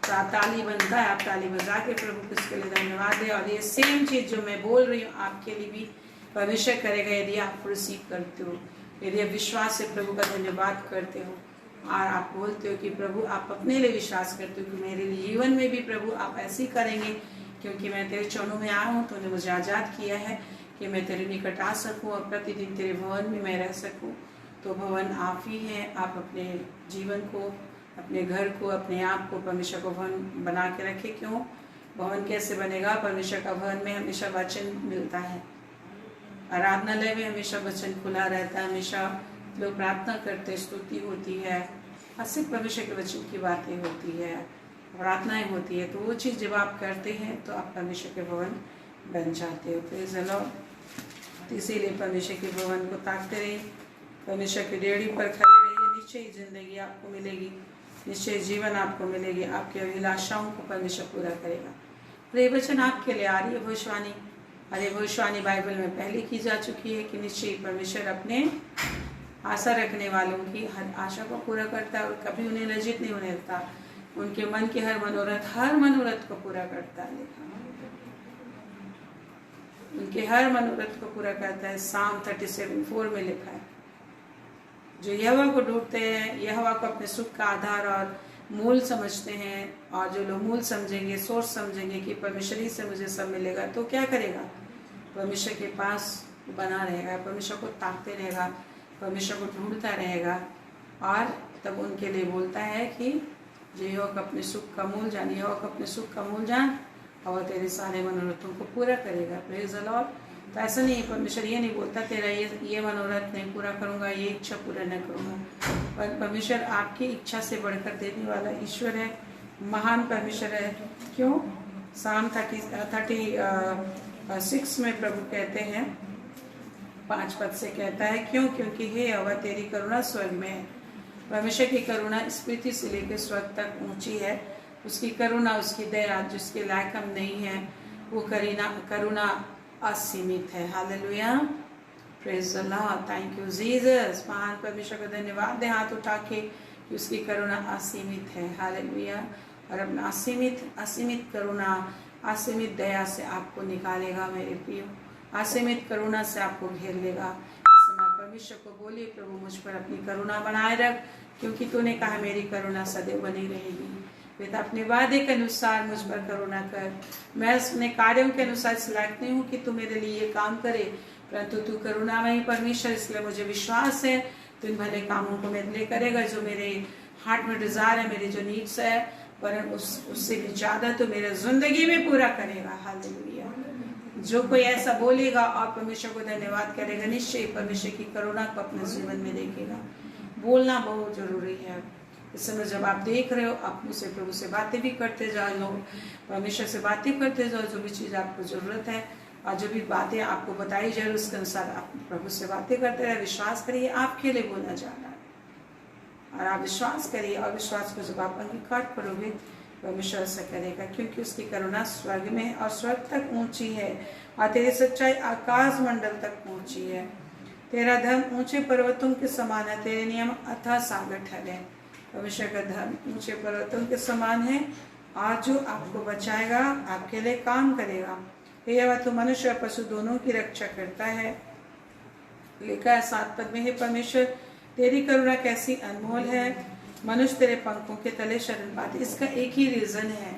तो आप ताली बनता है, आप ताली बजा के प्रभु को इसके लिए धन्यवाद दें। और ये सेम चीज़ जो मैं बोल रही हूँ आपके लिए भी परमेश्वर करेगा, यदि आप रिसीव करते हो, यदि आप विश्वास से प्रभु का धन्यवाद करते हो, और आप बोलते हो कि प्रभु आप अपने लिए विश्वास करते हो कि मेरे लिए जीवन में भी प्रभु आप ऐसे ही करेंगे, क्योंकि मैं तेरे चरणों में आया हूँ, तूने मुझे आज़ाद किया है कि मैं तेरे निकट आ सकूँ और प्रतिदिन तेरे भवन में मैं रह सकूँ। तो भवन आप ही हैं। आप अपने जीवन को, अपने घर को, अपने आप को परमेश्वर को भवन बना के रखे। क्यों? भवन कैसे बनेगा? परमेश्वर का भवन में हमेशा वचन मिलता है, आराधनालय में हमेशा वचन खुला रहता है, हमेशा लोग प्रार्थना करते, स्तुति होती है, सिर्फ परमेश्वर के वचन की बातें होती है, प्रार्थनाएं होती है। तो वो चीज़ जब आप करते हैं तो आप परमेश्वर के भवन बन जाते हो। Praise the Lord. तो इसीलिए परमेश्वर के भवन को ताकते रहिए, परमेश्वर की डेड़ी पर खड़े रहिए। निश्चय जिंदगी आपको मिलेगी, निश्चय जीवन आपको मिलेगी, आपकी अभिलाषाओं को परमेश्वर पूरा करेगा। और ये वचन आपके लिए आ रही है भविष्यवाणी, और ये भविष्यवाणी बाइबल में पहले की जा चुकी है कि निश्चय परमेश्वर अपने आशा रखने वालों की हर आशा को पूरा करता है, और कभी उन्हें लज्जित नहीं होने देता। उनके मन की हर मनोरथ को पूरा करता है। लिखा उनके हर मनोरथ को पूरा करता है। साम 37:4 में लिखा है, जो यहोवा को ढूंढते हैं, यहोवा को अपने सुख का आधार और मूल समझते हैं, और जो लोग मूल समझेंगे, सोच समझेंगे कि परमेश्वर ही से मुझे सब मिलेगा, तो क्या करेगा? परमेश्वर के पास बना रहेगा, परमेश्वर को ताकते रहेगा, परमेश्वर को ढूंढता रहेगा, और तब उनके लिए बोलता है कि यहोवा को अपने सुख का मूल जान, यहोवा को अपने सुख का मूल जान, और तेरे सारे मनोरथों को पूरा करेगा। Praise the Lord. तो ऐसा नहीं है, परमेश्वर ये नहीं बोलता तेरा ये मनोरथ नहीं पूरा करूँगा, ये इच्छा पूरा नहीं करूँगा, पर परमेश्वर आपकी इच्छा से बढ़कर देने वाला ईश्वर है, महान परमेश्वर है। क्यों? साम 36 में प्रभु कहते हैं, 5 पद से कहता है, क्यों? क्योंकि हे यहोवा तेरी करुणा स्वर्ग में है। परमेश्वर की करुणा इस पृथ्वी से लेकर स्वर्ग तक ऊंची है। उसकी करुणा, उसकी दया जिसके लायक हम नहीं है, वो करुणा असीमित है। Hallelujah, praise the Lord, thank you Jesus. महान परमेश्वर को धन्यवाद दें हाथ उठा के कि उसकी करुणा असीमित है। हालेलुया। और अपना असीमित करुणा, असीमित दया से आपको निकालेगा मेरे प्रियो, असीमित करुणा से आपको घेर लेगा। इस समय परमेश्वर को बोलिए, प्रभु मुझ पर अपनी करुणा बनाए रख, क्योंकि तूने कहा मेरी करुणा सदैव बनी रहेगी। पिता, अपने वादे के अनुसार मुझ पर करुणा कर। मैं अपने कार्यों के अनुसार लायक नहीं हूँ कि तू मेरे लिए ये काम करे, परंतु तू करुणामयी परमेश्वर, इसलिए मुझे विश्वास है तू इन भले कामों को मेरे लिए करेगा। जो मेरे हार्ट में डिजायर है, मेरी जो नीड्स है, पर उससे भी ज्यादा तो मेरे जिंदगी में पूरा करेगा। हालेलुया। जो कोई ऐसा बोलेगा और परमेश्वर को धन्यवाद करेगा, निश्चय परमेश्वर की करुणा को अपने जीवन में देखेगा। बोलना बहुत जरूरी है, इस समय जब आप देख रहे हो, आप मुझसे प्रभु से बातें भी करते जाओ, लोग परमेश्वर से बातें करते जाओ, जो भी चीज़ आपको ज़रूरत है और जो भी बातें आपको बताई जाए उसके अनुसार आप प्रभु से बातें करते रहे। विश्वास करिए, आपके लिए बोला जा रहा है और आप विश्वास करिए, और विश्वास को जब आप अंगीकार करोगे परमेश्वर ऐसा करेगा, क्योंकि उसकी करुणा स्वर्ग में है और स्वर्ग तक ऊंची है और तेरी सच्चाई आकाश मंडल तक पहुंची है। तेरा धर्म ऊंचे पर्वतों के समान है, तेरे नियम अथाह सागर ठहरे। परमेश्वर का धर्म ऊंचे पर्वतों के समान है और जो आपको बचाएगा, आपके लिए काम करेगा। यह तू मनुष्य और पशु दोनों की रक्षा करता है। लिखा है 7 पद में, हे परमेश्वर तेरी करुणा कैसी अनमोल है, मनुष्य तेरे पंखों के तले शरण पाते। इसका एक ही रीजन है।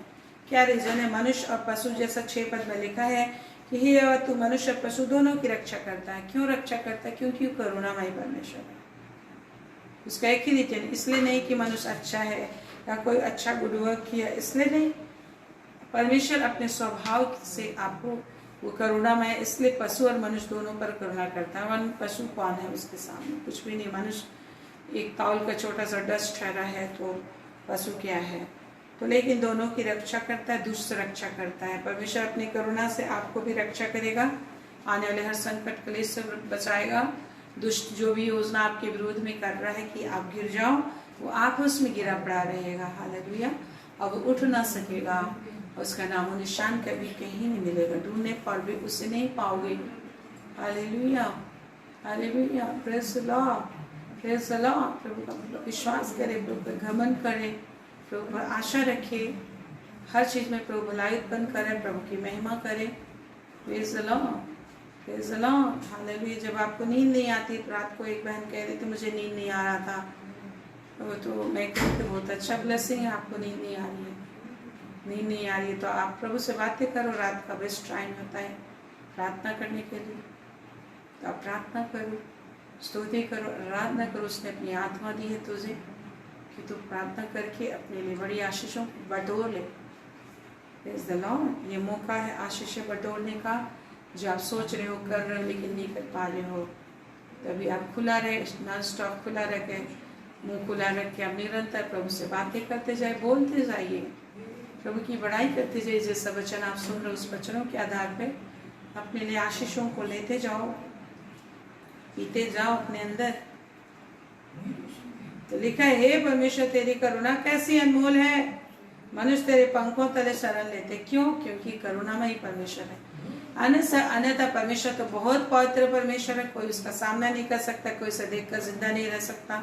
क्या रीजन है? मनुष्य और पशु, जैसा 6 पद में लिखा है कि हे तू मनुष्य और पशु दोनों की रक्षा करता है। क्यों रक्षा करता है? क्योंकि करुणामय परमेश्वर है। उसका एक ही रीजन, इसलिए नहीं कि मनुष्य अच्छा है या कोई अच्छा गुड वर्क किया, इसलिए नहीं। परमेश्वर अपने स्वभाव से आपको वो करुणामय, इसलिए पशु और मनुष्य दोनों पर करुणा करता है। वन पशु कौन है उसके सामने? कुछ भी नहीं। मनुष्य एक ताउल का छोटा सा डस्ट ठहरा है, तो पशु क्या है? तो लेकिन दोनों की रक्षा करता है, दुष्ट से रक्षा करता है। परमेश्वर अपनी करुणा से आपको भी रक्षा करेगा, आने वाले हर संकट क्लेश से बचाएगा। दुष्ट जो भी योजना आपके विरोध में कर रहा है कि आप गिर जाओ, वो आप उसमें गिरा पड़ा रहेगा। हालेलुया। अब वो उठ ना सकेगा, उसका नामो निशान कभी कहीं नहीं मिलेगा। ढूंढने पर भी उसे नहीं पाओगे। Hallelujah, hallelujah, praise the Lord, praise the Lord. प्रभु का विश्वास करे, प्रभु पर घमंड करे, प्रभु पर आशा रखे, हर चीज में प्रभु भलाई उत्पन्न करे, प्रभु की महिमा करे। Praise the Lord, praise the Lord, hallelujah. जब आपको नींद नहीं आती, तो रात को एक बहन कह रही थी मुझे नींद नहीं आ रहा था, तो मैं कहती बहुत अच्छा ब्लेसिंग है, आपको नींद नहीं आ रही है। नींद नहीं आ रही है तो आप प्रभु से बातें करो। रात का बेस्ट टाइम होता है प्रार्थना करने के लिए, तो आप प्रार्थना करो, स्तुति करो, आराधना करो। उसने अपनी आत्मा दी है तुझे कि तू प्रार्थना करके अपने लिए बड़ी आशीषों को बटोर ले। Praise the Lord. ये मौका है आशीषें बटोरने का, जो आप सोच रहे हो, कर रहे हो, लेकिन नहीं कर पा रहे हो। तभी आप खुला रहे, नॉन स्टॉप खुला रखे, मुंह खुला रख के आप निरंतर प्रभु से बातें करते जाए, बोलते जाइए, प्रभु की बड़ाई करते जाइए। जैसा वचन आप सुन रहे हो, उस वचनों के आधार पे अपने लिए आशीषों को लेते जाओ, पीते जाओ अपने अंदर। तो लिखा है, हे परमेश्वर तेरी करुणा कैसी अनमोल है, मनुष्य तेरे पंखों तले शरण लेते। क्यों? क्योंकि करुणामय परमेश्वर है। अन्यथा परमेश्वर तो बहुत पवित्र परमेश्वर है, कोई उसका सामना नहीं कर सकता, कोई उसे देखकर जिंदा नहीं रह सकता।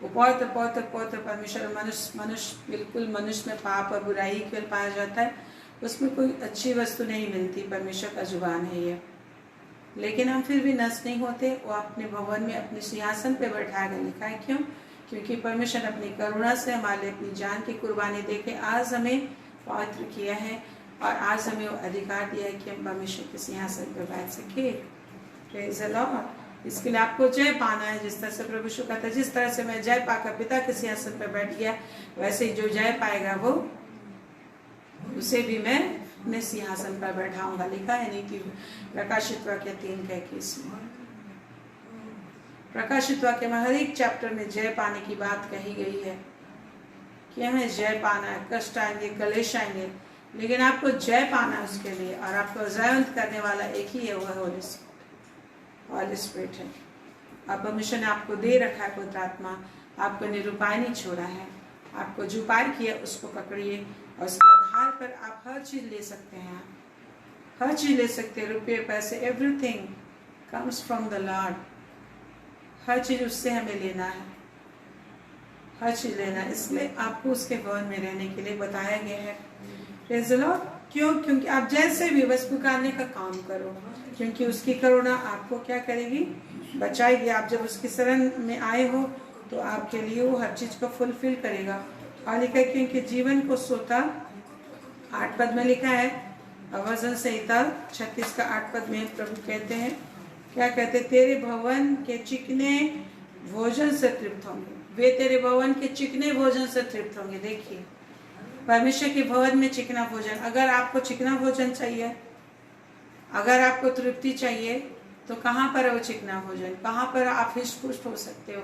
वो पवित्र पवित्र पवित्र परमेश्वर। मनुष्य बिल्कुल, मनुष्य में पाप और बुराई केवल पाया जाता है, उसमें कोई अच्छी वस्तु नहीं मिलती। परमेश्वर का जुबान है ये। लेकिन हम फिर भी नष्ट नहीं होते, वो अपने भवन में अपने सिंहासन पे बैठा कर लिखा है। क्यों? क्योंकि परमेश्वर अपनी करुणा से हमारे अपनी जान की कुर्बानी देके आज हमें पवित्र किया है और आज हमें वो अधिकार दिया है कि हम परमेश्वर के सिंहासन पर बैठ सके। Praise the Lord. इसके लिए आपको जय पाना है। जिस तरह से प्रभु यीशु कहता है, जिस तरह से मैं जय पाकर पिता के सिंहासन पर बैठ गया, वैसे ही जो जय पाएगा वो उसे भी मैं अपने सिंहासन पर बैठाऊंगा। लिखा है नीति प्रकाशित वाक्य 3:21 में। प्रकाशित वाक्य में हर एक चैप्टर में जय पाने की बात कही गई है कि हमें जय पाना है। कष्ट आएंगे, कलेश आएंगे, लेकिन आपको जय पाना है उसके लिए, और आपको जयवंत करने वाला एक ही है, वह होली स्पिरिट है। अब परमेश्वर ने आपको दे रखा है पवित्र आत्मा, आपको निरुपाय नहीं छोड़ा है, आपको जो उपाय किया उसको पकड़िए और उसके आधार पर आप हर चीज ले सकते हैं। हर चीज ले सकते हैं, रुपये पैसे, everything comes from the Lord. हर चीज उससे हमें लेना है, हर चीज लेना है। इसलिए आपको उसके भवन में रहने के लिए बताया गया है। Praise the Lord. क्यों? क्योंकि आप जैसे भी बस पुकारने का काम करो, क्योंकि उसकी करुणा आपको क्या करेगी? बचाएगी। आप जब उसकी शरण में आए हो तो आपके लिए वो हर चीज को फुलफिल करेगा। और लिखा है, क्योंकि जीवन को सोता, 8 पद में लिखा है, वचन संहिता 36 का 8 पद में प्रभु कहते हैं, क्या कहते? तेरे भवन के चिकने भोजन से तृप्त होंगे। वे तेरे भवन के चिकने भोजन से तृप्त होंगे। देखिए, परमेश्वर के भवन में चिकना भोजन। अगर आपको चिकना भोजन चाहिए, अगर आपको तृप्ति चाहिए, तो कहाँ पर है वो चिकना भोजन? कहाँ पर आप हृष्ट पुष्ट हो सकते हो?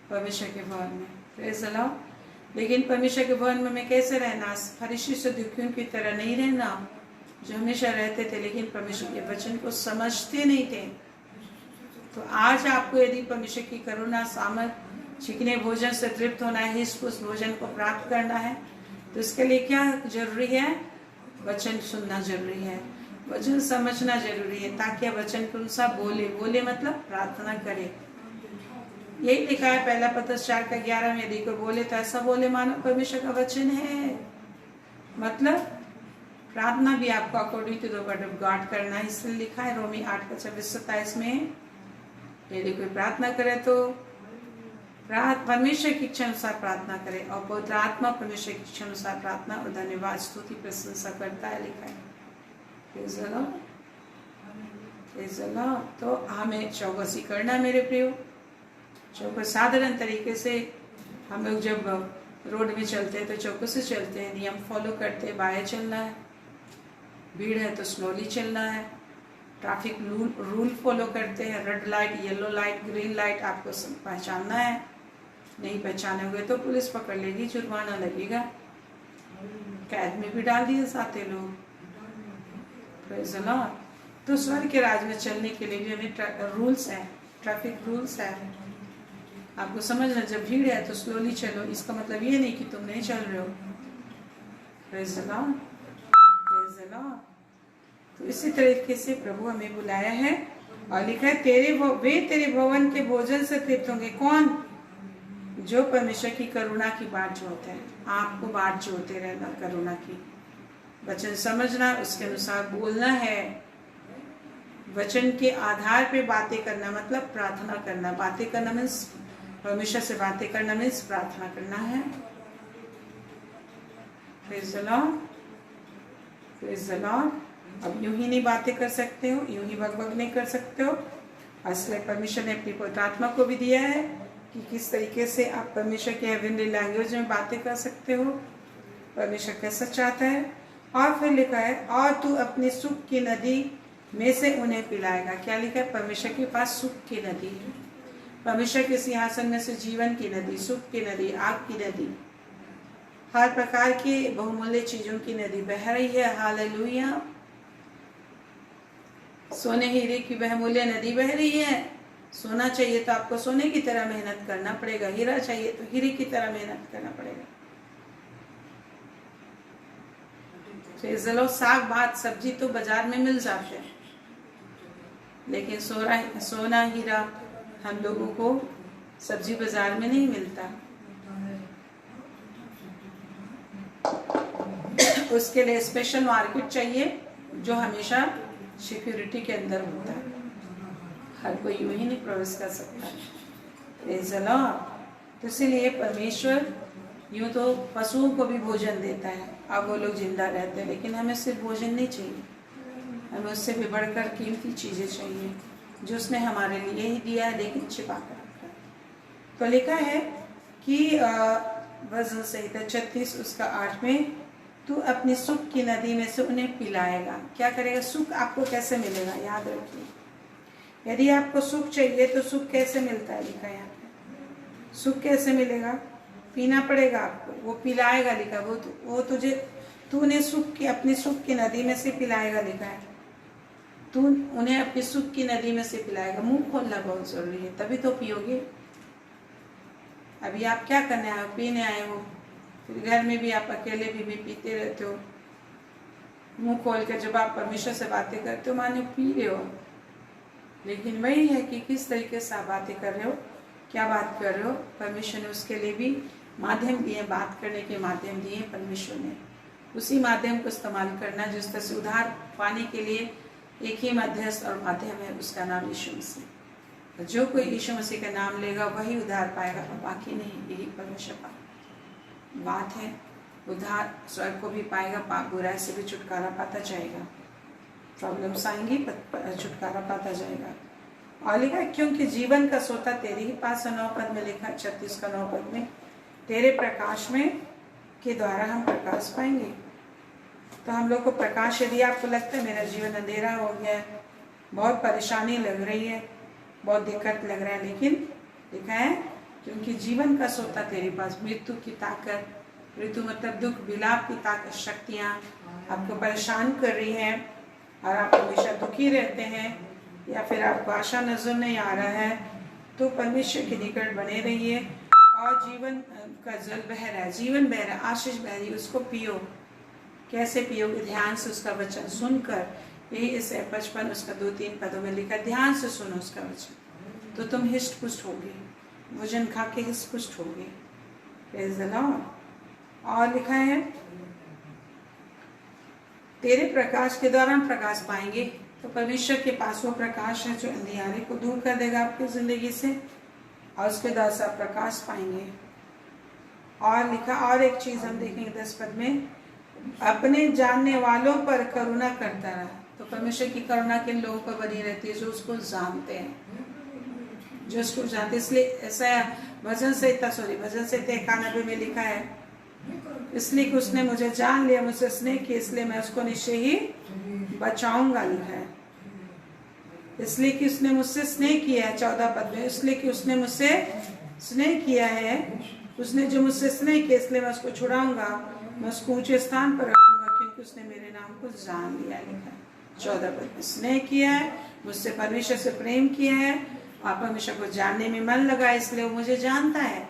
परमेश्वर के भवन में। Praise the Lord. लेकिन परमेश्वर के भवन में हमें कैसे रहना, फरीसी से दुखियों की तरह नहीं रहना जो हमेशा रहते थे लेकिन परमेश्वर के वचन को समझते नहीं थे। तो आज आपको यदि परमेश्वर की करुणा, सामर्थ, चिकने भोजन से तृप्त होना है, उस भोजन को प्राप्त करना है, तो इसके लिए क्या जरूरी है? वचन सुनना जरूरी है, वचन समझना जरूरी है, ताकि वचन के अनुसार बोले मतलब प्रार्थना करे। यही लिखा है पहला पत्रस 4:11 में, यदि कोई बोले तो ऐसा बोले मानो परमेश्वर का वचन है। मतलब प्रार्थना भी आपको according to the word of God करना है। इसलिए लिखा है रोमी 8:26-27 में, यदि कोई प्रार्थना करे तो परमेश्वर की इच्छा अनुसार प्रार्थना करे, और पवित्र आत्मा परमेश्वर की इच्छा अनुसार प्रार्थना और धन्यवाद, स्तुति, प्रशंसा करता है, लिखा है। Praise the Lord. Praise the Lord. तो हमें चौकसी करना मेरे प्रियो, चौकस साधारण तरीके से हम लोग जब रोड में चलते हैं तो चौकस से चलते हैं, नियम फॉलो करते हैं, बाएं चलना है, भीड़ है तो स्लोली चलना है, ट्रैफिक रूल फॉलो करते हैं, red light, yellow light, green light आपको पहचानना है, नहीं पहचानोगे तो पुलिस पकड़ लेगी, जुर्माना लगेगा, कैद में भी डाल दिए जाते लोग। Praise the Lord. तो स्वर्ग के राज में चलने के लिए भी हमें रूल्स है, ट्रैफिक रूल्स है, आपको समझना। जब भीड़ है तो स्लोली चलो, इसका मतलब ये नहीं कि तुम नहीं चल रहे हो। Praise the Lord, praise the Lord. तो इसी तरीके से प्रभु हमें बुलाया है और लिखा है वे तेरे भवन के भोजन से तृप्त होंगे। कौन? जो परमेश्वर की करुणा की बाट जोते हैं। आपको बाट जोते रहना करुणा की, वचन समझना, उसके अनुसार बोलना है, वचन के आधार पे बातें करना, मतलब प्रार्थना करना। बातें करना मीन्स परमेश्वर से बातें करना मीन्स प्रार्थना करना है। Praise the Lord, praise the Lord. अब यूं ही नहीं बातें कर सकते हो, यूं ही बकबक नहीं कर सकते हो। इसलिए परमेश्वर ने अपनी पवित्र आत्मा को भी दिया है कि किस तरीके से आप परमेश्वर के हेवनली लैंग्वेज में बातें कर सकते हो, परमेश्वर कैसा चाहता है। और फिर लिखा है, और तू अपनी सुख की नदी में से उन्हें पिलाएगा। क्या लिखा है? परमेश्वर के पास सुख की नदी है, परमेश्वर के सिंहासन में से जीवन की नदी, सुख की नदी, आग की नदी, हर प्रकार की बहुमूल्य चीजों की नदी बह रही है। हालेलुया। सोने हीरे की बहुमूल्य नदी बह रही है। सोना चाहिए तो आपको सोने की तरह मेहनत करना पड़ेगा, हीरा चाहिए तो हीरे की तरह मेहनत करना पड़ेगा। चलो साग भात सब्जी तो बाजार में मिल जाते हैं, लेकिन सोना हीरा हम लोगों को सब्जी बाजार में नहीं मिलता। उसके लिए स्पेशल मार्केट चाहिए जो हमेशा सिक्योरिटी के अंदर होता है, हर कोई यूं ही नहीं प्रवेश कर सकता। Praise the Lord. तो इसीलिए परमेश्वर यूं तो पशुओं को भी भोजन देता है, अब वो लोग जिंदा रहते हैं, लेकिन हमें सिर्फ भोजन नहीं चाहिए, हमें उससे भी बढ़कर कीमती चीजें चाहिए जो उसने हमारे लिए ही दिया है, लेकिन छिपा कर रखा है। तो लिखा है कि भजन संहिता 36 उसका 8 में, तू अपनी सुख की नदी में से उन्हें पिलाएगा। क्या करेगा? सुख आपको कैसे मिलेगा? याद रखिए, यदि आपको सुख चाहिए तो सुख कैसे मिलता है? लिखा है यहाँ पे, सुख कैसे मिलेगा? पीना पड़ेगा आपको, वो पिलाएगा। लिखा वो तुझे, तूने सुख की, अपनी सुख की नदी में से पिलाएगा। लिखा है तू उन्हें अपनी सुख की नदी में से पिलाएगा। मुंह खोलना बहुत जरूरी है, तभी तो पियोगे। अभी आप क्या करने आए हो? पीने आए हो, फिर घर में भी आप अकेले भी पीते रहते हो। मुंह खोल कर जब आप परमेश्वर से बातें करते हो मानो पी रहे हो, लेकिन वही है कि किस तरीके से आप बातें कर रहे हो, क्या बात कर रहे हो। परमेश्वर ने उसके लिए भी माध्यम दिए, बात करने के माध्यम दिए परमेश्वर ने। उसी माध्यम को इस्तेमाल करना जिस तरह से उद्धार पाने के लिए एक ही मध्यस्थ और माध्यम है, उसका नाम यीशु मसीह। जो कोई यीशु मसीह का नाम लेगा वही उद्धार पाएगा और बाकी नहीं। यही परमेश्वर का बात है। उद्धार स्वर्ग को भी पाएगा, पाप बुराई से भी छुटकारा पाता जाएगा, प्रॉब्लम्स आएंगी छुटकारा पाता जाएगा। और लिखा है, क्योंकि जीवन का सोता तेरे ही पास है। 9 पद में लिखा है, 36 का 9 पद में, तेरे प्रकाश में के द्वारा हम प्रकाश पाएंगे। तो हम लोग को प्रकाश, यदि आपको लगता है मेरा जीवन अंधेरा हो गया है, बहुत परेशानी लग रही है, बहुत दिक्कत लग रहा है, लेकिन लिखा है क्योंकि जीवन का सोता तेरे पास, मृत्यु की ताकत, मृत्यु मतलब दुख, विलाप की ताकत, शक्तियाँ आपको परेशान कर रही हैं और आप हमेशा दुखी रहते हैं या फिर आपको आशा नजर नहीं आ रहा है, तो परमेश्वर के निकट बने रहिए। और जीवन का जल बह रहा है, जीवन बह रहा है, आशीष बह रही है, उसको पियो। कैसे पियोगे? ध्यान से उसका वचन सुनकर। यही इस 55 उसका 2-3 पदों में लिखा, ध्यान से सुनो उसका वचन, तो तुम हिष्ट पुष्ट होगे, भोजन खा के हिष्ट पुष्ट होगे। Praise the Lord. और लिखा है, तेरे प्रकाश के दौरान प्रकाश पाएंगे। तो परमेश्वर के पास वो प्रकाश है जो अंधियारे को दूर कर देगा आपकी जिंदगी से, और उसके द्वारा से आप प्रकाश पाएंगे। और लिखा, और एक चीज हम देखेंगे 10 पद में, अपने जानने वालों पर करुणा करता रहा। तो परमेश्वर की करुणा किन लोगों पर बनी रहती है? जो उसको जानते हैं, जो उसको जानते। इसलिए ऐसा भजन संहिता 91 में लिखा है, इसलिए कि उसने मुझे जान लिया, मुझसे स्नेह किया, इसलिए मैं उसको निश्चय ही बचाऊंगा। लिखा है, इसलिए कि उसने मुझसे स्नेह किया है। 14 पद में, इसलिए कि उसने मुझसे स्नेह किया है, उसने जो मुझसे स्नेह किया, इसलिए मैं उसको छुड़ाऊंगा, मैं उसको ऊंचे स्थान पर रखूंगा, क्योंकि उसने मेरे नाम को जान लिया। लिखा है 14 पद में, स्नेह किया है, मुझसे परमेश्वर से प्रेम किया है, और परमेश्वर को जानने में मन लगा, इसलिए वो मुझे जानता है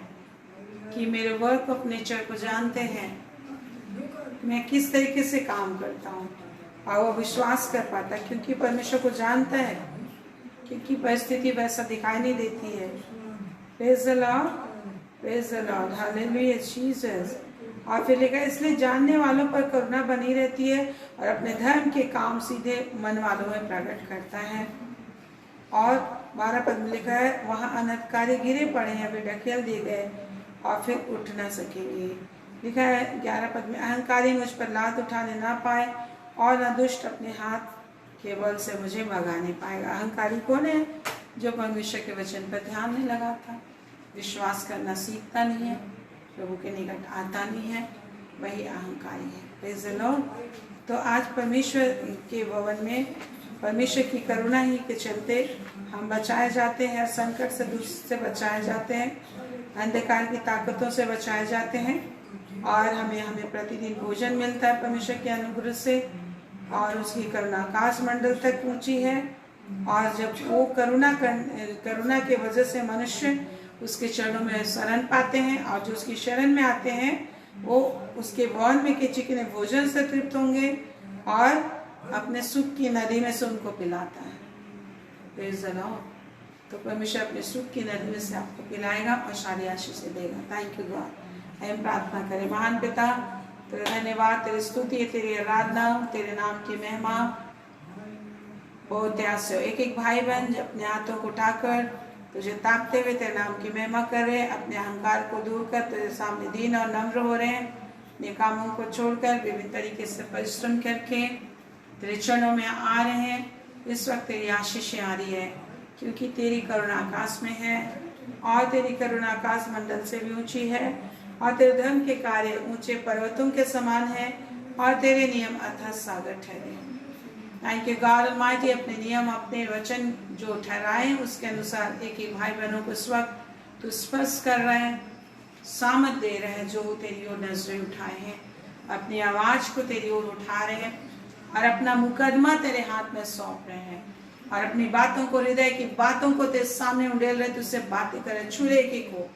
कि मेरे वर्क ऑफ नेचर को जानते हैं, मैं किस तरीके से काम करता हूँ, और वो विश्वास कर पाता, क्योंकि परमेश्वर को जानता है, क्योंकि परिस्थिति वैसा दिखाई नहीं देती है। Praise the Lord, praise the Lord, hallelujah Jesus. और फिर लिखा, इसलिए जानने वालों पर करुणा बनी रहती है, और अपने धर्म के काम सीधे मन वालों में प्रकट करता है। और 12 पद में लिखा है, वहाँ अनर्थकारी गिरे पड़े हैं, वे ढकेल दिए गए और फिर उठ ना सकेंगे। लिखा है 11 पद में, अहंकारी मुझ पर लात उठाने ना पाए, और न दुष्ट अपने हाथ के बल से मुझे भगाने पाएगा। अहंकारी कौन है? जो परमेश्वर के वचन पर ध्यान नहीं लगाता, विश्वास करना सीखता नहीं है, प्रभु के निकट आता नहीं है, वही अहंकारी है। Praise the Lord. तो आज परमेश्वर के भवन में परमेश्वर की करुणा ही के चलते हम बचाए जाते हैं, संकट से, दुष्ट से बचाए जाते हैं, अंधकार की ताकतों से बचाए जाते हैं, और हमें प्रतिदिन भोजन मिलता है परमेश्वर के अनुग्रह से, और उसकी करुणा आकाश मंडल तक पहुंची है। और जब वो करुणा के वजह से मनुष्य उसके चरणों में शरण पाते हैं, और जो उसकी शरण में आते हैं वो उसके भवन में के चिकने भोजन से तृप्त होंगे, और अपने सुख की नदी में से उनको पिलाता है। Praise the Lord. तो परमेश्वर अपने सुख की नदी में से आपको पिलाएगा और सारी आशीष देगा। Thank you God. हम प्रार्थना करें। महान पिता, तेरे धन्यवाद, तेरी स्तुति, तेरी आराधना, तेरे नाम की महिमा। बहुत त्याग एक एक भाई बहन अपने हाथों को उठाकर तुझे ताकते हुए तेरे नाम की महिमा कर रहे हैं, अपने अहंकार को दूर कर तेरे सामने दीन और नम्र हो रहे हैं, अपने कामों को छोड़कर विभिन्न तरीके से परिश्रम करके तेरे चरणों में आ रहे हैं। इस वक्त तेरी आशीषें आ रही है, क्योंकि तेरी करुणा आकाश में है, और तेरी करुणा आकाश मंडल से भी ऊंची है, और तेरे धर्म के कार्य ऊंचे पर्वतों के समान है, और तेरे नियम अथाह सागर ठहरे। Thank you God almighty. अपने नियम, अपने वचन जो ठहराए उसके अनुसार एक एक भाई बहनों को इस वक्त तू स्पर्श कर रहे हैं, सामत दे रहे हैं, जो तेरी ओर नजरें उठाए हैं, अपनी आवाज को तेरी ओर उठा रहे हैं, और अपना मुकदमा तेरे हाथ में सौंप रहे हैं, और अपनी बातों को, हृदय की बातों को तेरे सामने उड़ेल रहे, तुझसे बातें करे, छुरे एक एक को,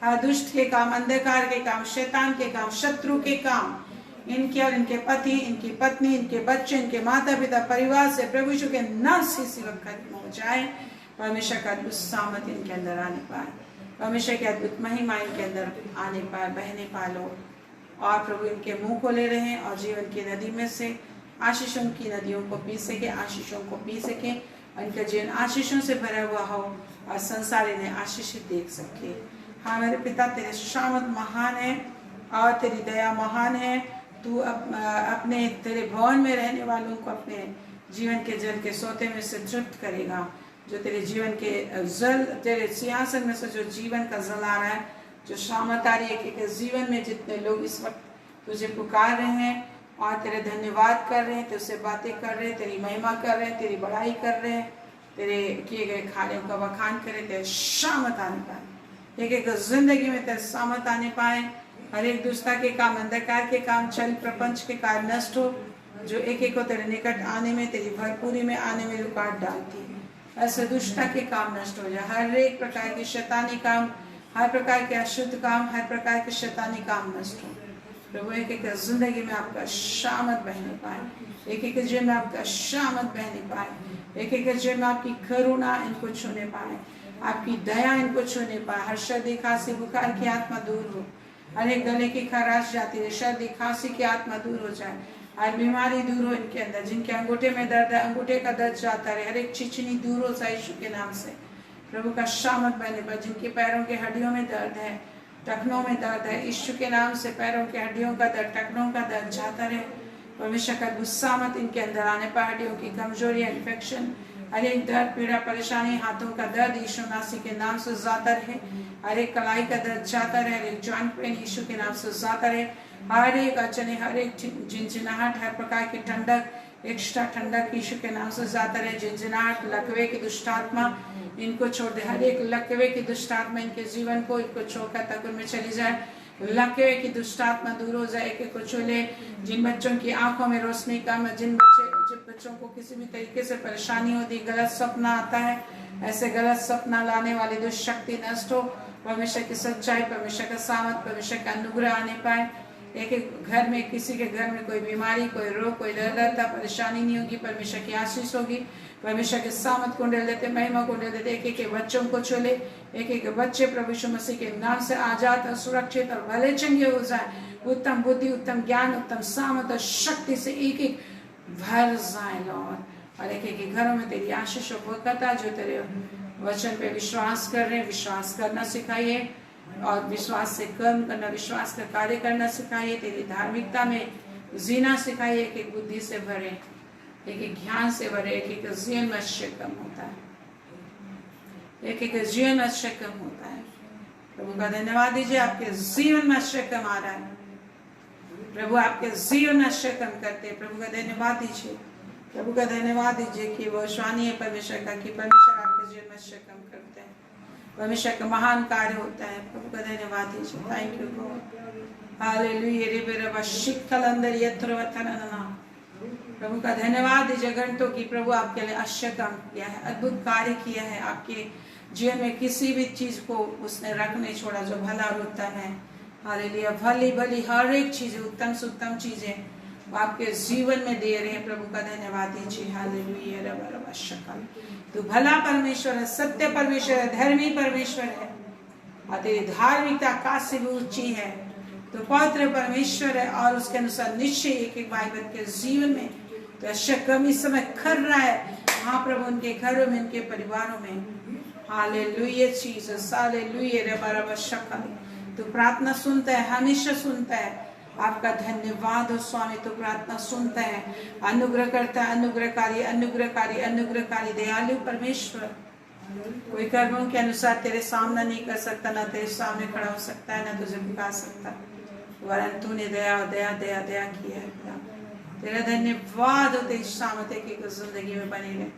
हर दुष्ट के काम, अंधकार के काम, शैतान के काम, शत्रु के काम, इनके और इनके पति, इनकी पत्नी, इनके बच्चे, इनके माता पिता, परिवार से प्रभु यीशु के नाम से इसी वक्त खत्म हो जाए। परमेश्वर का अद्भुत सामर्थ इनके अंदर आने पाए, परमेश्वर की अद्भुत महिमा इनके अंदर आने पाए, बहने पाए लोग, और प्रभु इनके मुंह खोले रहे, और जीवन की नदी में से आशीषों की नदियों को पी सके, आशीषों को पी सके, इनका जीवन आशीषों से भरा हुआ हो, और संसार इन्हें आशीषित देख सके। हाँ मेरे पिता, तेरे सामर्थ महान है, और तेरी दया महान है। तू अपने तेरे भवन में रहने वालों को अपने जीवन के जल के सोते में से तृप्त करेगा, जो तेरे जीवन के जल, तेरे सिंहासन में से जो जीवन का जल आ रहा है, जो सामर्थ आ रही है कि जीवन में जितने लोग इस वक्त तुझे पुकार रहे हैं और तेरे धन्यवाद कर रहे हैं, तुझसे बातें कर रहे हैं, तेरी महिमा कर रहे हैं, तेरी बड़ाई कर रहे हैं, तेरे किए गए कार्यों का बखान कर रहे, तेरे सामर्थ आने पाए, एक एक जिंदगी में तेरे सामत आने पाए। हर एक दुष्टता के काम, अंधकार के काम, छल प्रपंच के कार्य नष्ट हो, जो एक एक को तेरे निकट आने में, तेरी भरपूरी में आने में रुकावट डालती है। ऐसे दुष्टता के काम नष्ट हो जाए। हर एक प्रकार के शैतानी काम, हर प्रकार के अशुद्ध काम, हर प्रकार के शैतानी काम नष्ट हो। प्रभु एक एक जिंदगी में आपका शामत बहने पाए, एक एक जीवन में आपका शामत बहने पाए, एक एक जीवन में आपकी करुणा इनको छूने पाए, आपकी दया इनको छूने पाए। हर सर्दी खांसी बुखार की आत्मा दूर हो, हर एक गले की खराश जाती है, सर्दी खांसी की आत्मा दूर हो जाए, हर बीमारी दूर हो इनके अंदर। जिनके अंगूठे में दर्द है, अंगूठे का दर्द जाता रहे, हर एक चिचनी दूर हो जाए यीशु के नाम से। प्रभु का शामत बहने पर जिनके पैरों के हड्डियों में दर्द है, टखनों में दर्द है, यीशु के नाम से पैरों के हड्डियों का दर्द, टखनों का दर्द जाता रहे। परमेश्वर का गुस्सा मत इनके अंदर आने पर, हड्डियों की कमजोरी, इन्फेक्शन, हर एक दर्द, पीड़ा, परेशानी, हाथों का दर्द यीशु मसीह के नाम से जाता रहे। हर एक कलाई का दर्द जाता रहे, हर एक जॉइंट पेन यीशु के नाम से जाता रहे। हर एक अचने, हर एक झिनझिनाहट, हर प्रकार की ठंडक, एक्स्ट्रा ठंडक यीशु के नाम से जाता रहे। झिनझिनाहट, लकवे की दुष्टात्मा इनको छोड़ दे। हर एक लकवे की दुष्टात्मा इनके जीवन को इनको छोड़कर तक उनमें चली जाए। लकवे की दुष्टात्मा दूर हो जाए, एक को छूले। जिन बच्चों की आंखों में रोशनी कम है, जिन बच्चों को किसी भी तरीके से परेशानी होती, गलत सपना आता है, ऐसे गलत सपना लाने वाली दुष्शक्ति नष्ट हो। परमेश्वर की सच्चाई, परमेश्वर का सामर्थ, परमेश्वर का अनुग्रह आने पाए। एक एक घर में, किसी के घर में कोई बीमारी, कोई रोग, कोई दर्द, परेशानी नहीं होगी। परमेश्वर की आशीष होगी। परमेश्वर के सामर्थ को डेल देते, महिमा को डेल देते। एक एक बच्चों को छोले, एक एक बच्चे प्रभु यीशु मसीह के नाम से आजाद और सुरक्षित और भले चंगे हो जाए। उत्तम बुद्धि, उत्तम ज्ञान, उत्तम सामर्थ और शक्ति से एक एक भर जाए लॉर्ड। और एक एक घरों में तेरी आशीष और बरकत, जो तेरे वचन पे विश्वास कर रहे हैं, विश्वास करना सिखाइए और विश्वास से कर्म करना, विश्वास का कार्य करना सिखाइए। तेरी धार्मिकता में जीना सिखाइए। एक एक बुद्धि से भरे, एक एक ज्ञान से भरे, एक एक जीवन में कम होता है, एक एक जीवन में कम होता है। प्रभु का धन्यवाद दीजिए, आपके जीवन में कम आ रहा है। प्रभु आपके जीवन में कम करते हैं। प्रभु का धन्यवाद दीजिए, प्रभु का धन्यवाद दीजिए कि वो स्वानी है परमेश्वर का, कि परमेश्वर आपके जीवन में कम करते हैं। परमेश्वर का महान कार्य होता है। प्रभु का धन्यवाद दीजिए। Thank you God, hallelujah. रे बेरबा शिकल अंदर यत्रवतनना, प्रभु का धन्यवाद दीजिए। घंटों की प्रभु आपके लिए अश्य काम किया है, अद्भुत कार्य किया है। आपके जीवन में किसी भी चीज को उसने रख नहीं छोड़ा जो भला होता है। हालेलुया। भली भली हर एक चीज, उत्तम से उत्तम चीजें वो आपके जीवन में दे रहे हैं। प्रभु का धन्यवाद दीजिए। हालेलुया। रबा शकल, तू भला परमेश्वर है, सत्य परमेश्वर है, धर्मी परमेश्वर है और तेरी धार्मिकता आकाश से भी ऊंची है। तो पवित्र परमेश्वर है और उसके अनुसार निश्चय एक एक भाई बहन के जीवन में तो शक्रम इस समय कर रहा है। हाँ प्रभु, उनके घरों में, उनके परिवारों में। Hallelujah Jesus, hallelujah. रबा शकल, तू प्रार्थना सुनता है, हमेशा सुनता है। आपका धन्यवाद हो स्वामी, तो प्रार्थना सुनता है, अनुग्रह करता है। अनुग्रहकारी, अनुग्रहकारी, अनुग्रहकारी, दयालु परमेश्वर। कोई कर्मों के अनुसार तेरे सामना नहीं कर सकता, ना तेरे सामने खड़ा हो सकता है, ना तुझे पुकार सकता, वरन तूने दया दया दया दया किया है। तेरा धन्यवाद हो तेरी सामर्थ्य की जिंदगी में बनी रहे,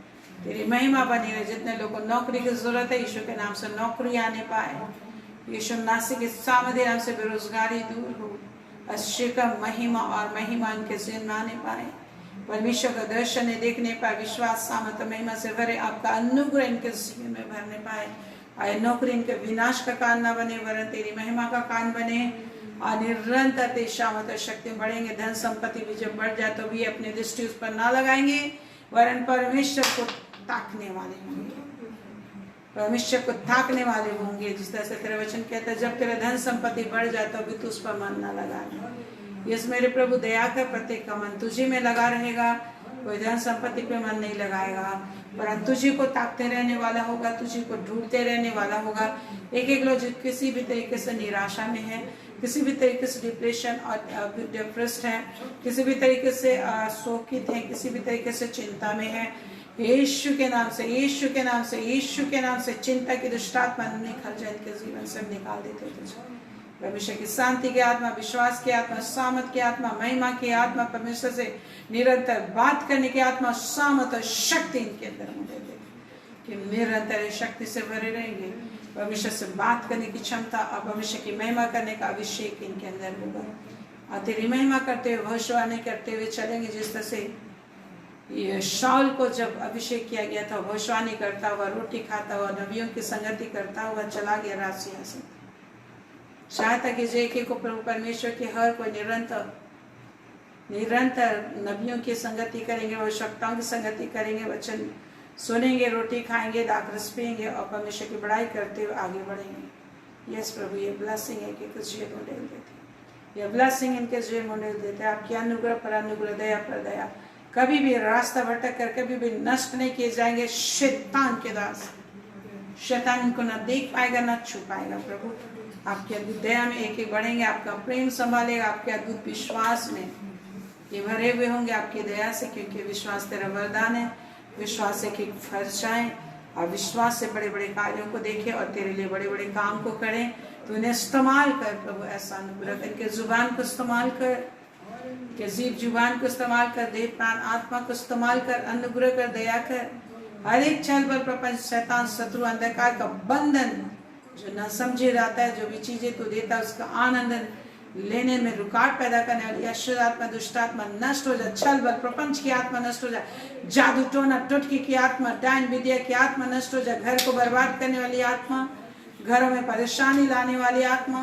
तेरी महिमा बनी रहे। जितने लोगों को नौकरी की जरूरत है, यीशु के नाम से नौकरी आने पाए। यीशु मसीह के सामर्थ्य नाम से बेरोजगारी दूर हो। अश्य का महिमा और महिमा इनके जीवन में आने पाए। परमेश्वर का दर्शन देखने पर विश्वास, सामर्थ्य, महिमा से भरे। आपका अनुग्रह इनके जीवन में भरने पाए। आए नौकरी इनके विनाश का कारण न बने, वरन तेरी महिमा का कारण बने। और निरंतर तेरी सामर्थ्य शक्ति बढ़ेंगे। धन संपत्ति भी जब बढ़ जाए तो भी अपनी दृष्टि उस पर ना लगाएंगे, वरन परमेश्वर को ताकने वाले होंगे। परमेश्वर को ताकने वाले होंगे। जिस तरह से तेरा वचन कहता है, जब तेरा धन संपत्ति बढ़ जाए तो भी तू उस पर मन ना लगाना। यस मेरे प्रभु, दया कर, प्रत्येक का मन तुझे में लगा रहेगा। कोई धन संपत्ति पे मन नहीं लगाएगा, पर तुझे को ताकते रहने वाला होगा, तुझे को ढूंढते रहने वाला होगा। एक एक लोग किसी भी तरीके से निराशा में है, किसी भी तरीके से डिप्रेशन और डिप्रेस्ड है, किसी भी तरीके से शोकित है, किसी भी तरीके से चिंता में है, यीशु के नाम से, यीशु के नाम से, यीशु के नाम से चिंता की दुष्टात्मा निकल जाए इनके जीवन से, निकाल देते तुझे। परमेश्वर की शांति की आत्मा, विश्वास की आत्मा, सामर्थ की आत्मा, महिमा की आत्मा, परमेश्वर से निरंतर बात करने की आत्मा, सामर्थ और शक्ति इनके अंदर होने दे कि निरंतर शक्ति से भरे रहेंगे। परमेश्वर से बात करने की क्षमता और परमेश्वर की महिमा करने का अभिषेक इनके अंदर होगा और तेरी महिमा करते हुए भविष्यवाणी करते हुए चलेंगे। जिस तरह से ये शाऊल को जब अभिषेक किया गया था, भविष्यवाणी करता हुआ, रोटी खाता हुआ, नबियों की संगति करता हुआ चला गया राज सिंहासन। शायद तक जे को प्रभु परमेश्वर के हर कोई निरंतर नबियों की संगति करेंगे, भविष्यवक्ताओं की संगति करेंगे, वचन सुनेंगे, रोटी खाएंगे, दाखरस पिएंगे और परमेश्वर की बड़ाई करते हुए आगे बढ़ेंगे। यस प्रभु, ये ब्लेसिंग है कि कुछ ये मॉडल देते, ये ब्लेसिंग इनके जो मॉडल देते, आपकी अनुग्रह पर अनुग्रह, दया पर दया, कभी भी रास्ता भटक कर कभी भी नष्ट नहीं किए जाएंगे। शैतान के दास, शैतान इनको न देख पाएगा न छू पाएगा। प्रभु आपकी अद्भुत दया में एक एक बढ़ेंगे, आपका प्रेम संभालेगा, आपके अद्भुत विश्वास में ये भरे हुए होंगे आपकी दया से, क्योंकि विश्वास तेरा वरदान है। विश्वास से कि फर्ज जाए और विश्वास से बड़े बड़े कार्यों को देखें और तेरे लिए बड़े बड़े काम को करें। तो इन्हें इस्तेमाल कर प्रभु, ऐसा अनुग्रह कर, इनके जुबान को इस्तेमाल कर, के जीव जुबान को इस्तेमाल कर, देह प्राण आत्मा को इस्तेमाल कर, अनुग्रह कर, दया कर। हर एक छल बल प्रपंच शैतान शत्रु अंधकार का बंधन जो न समझे रहता है, जो भी चीजें तू देता है उसका आनंद लेने में रुकावट पैदा करने वाली अशुद्ध आत्मा, दुष्ट आत्मा नष्ट हो जाए। छल बल प्रपंच की आत्मा नष्ट हो जाए। जादू टोना टुटकी की आत्मा, डायन विद्या की आत्मा नष्ट हो जाए। घर को बर्बाद करने वाली आत्मा, घरों में परेशानी लाने वाली आत्मा,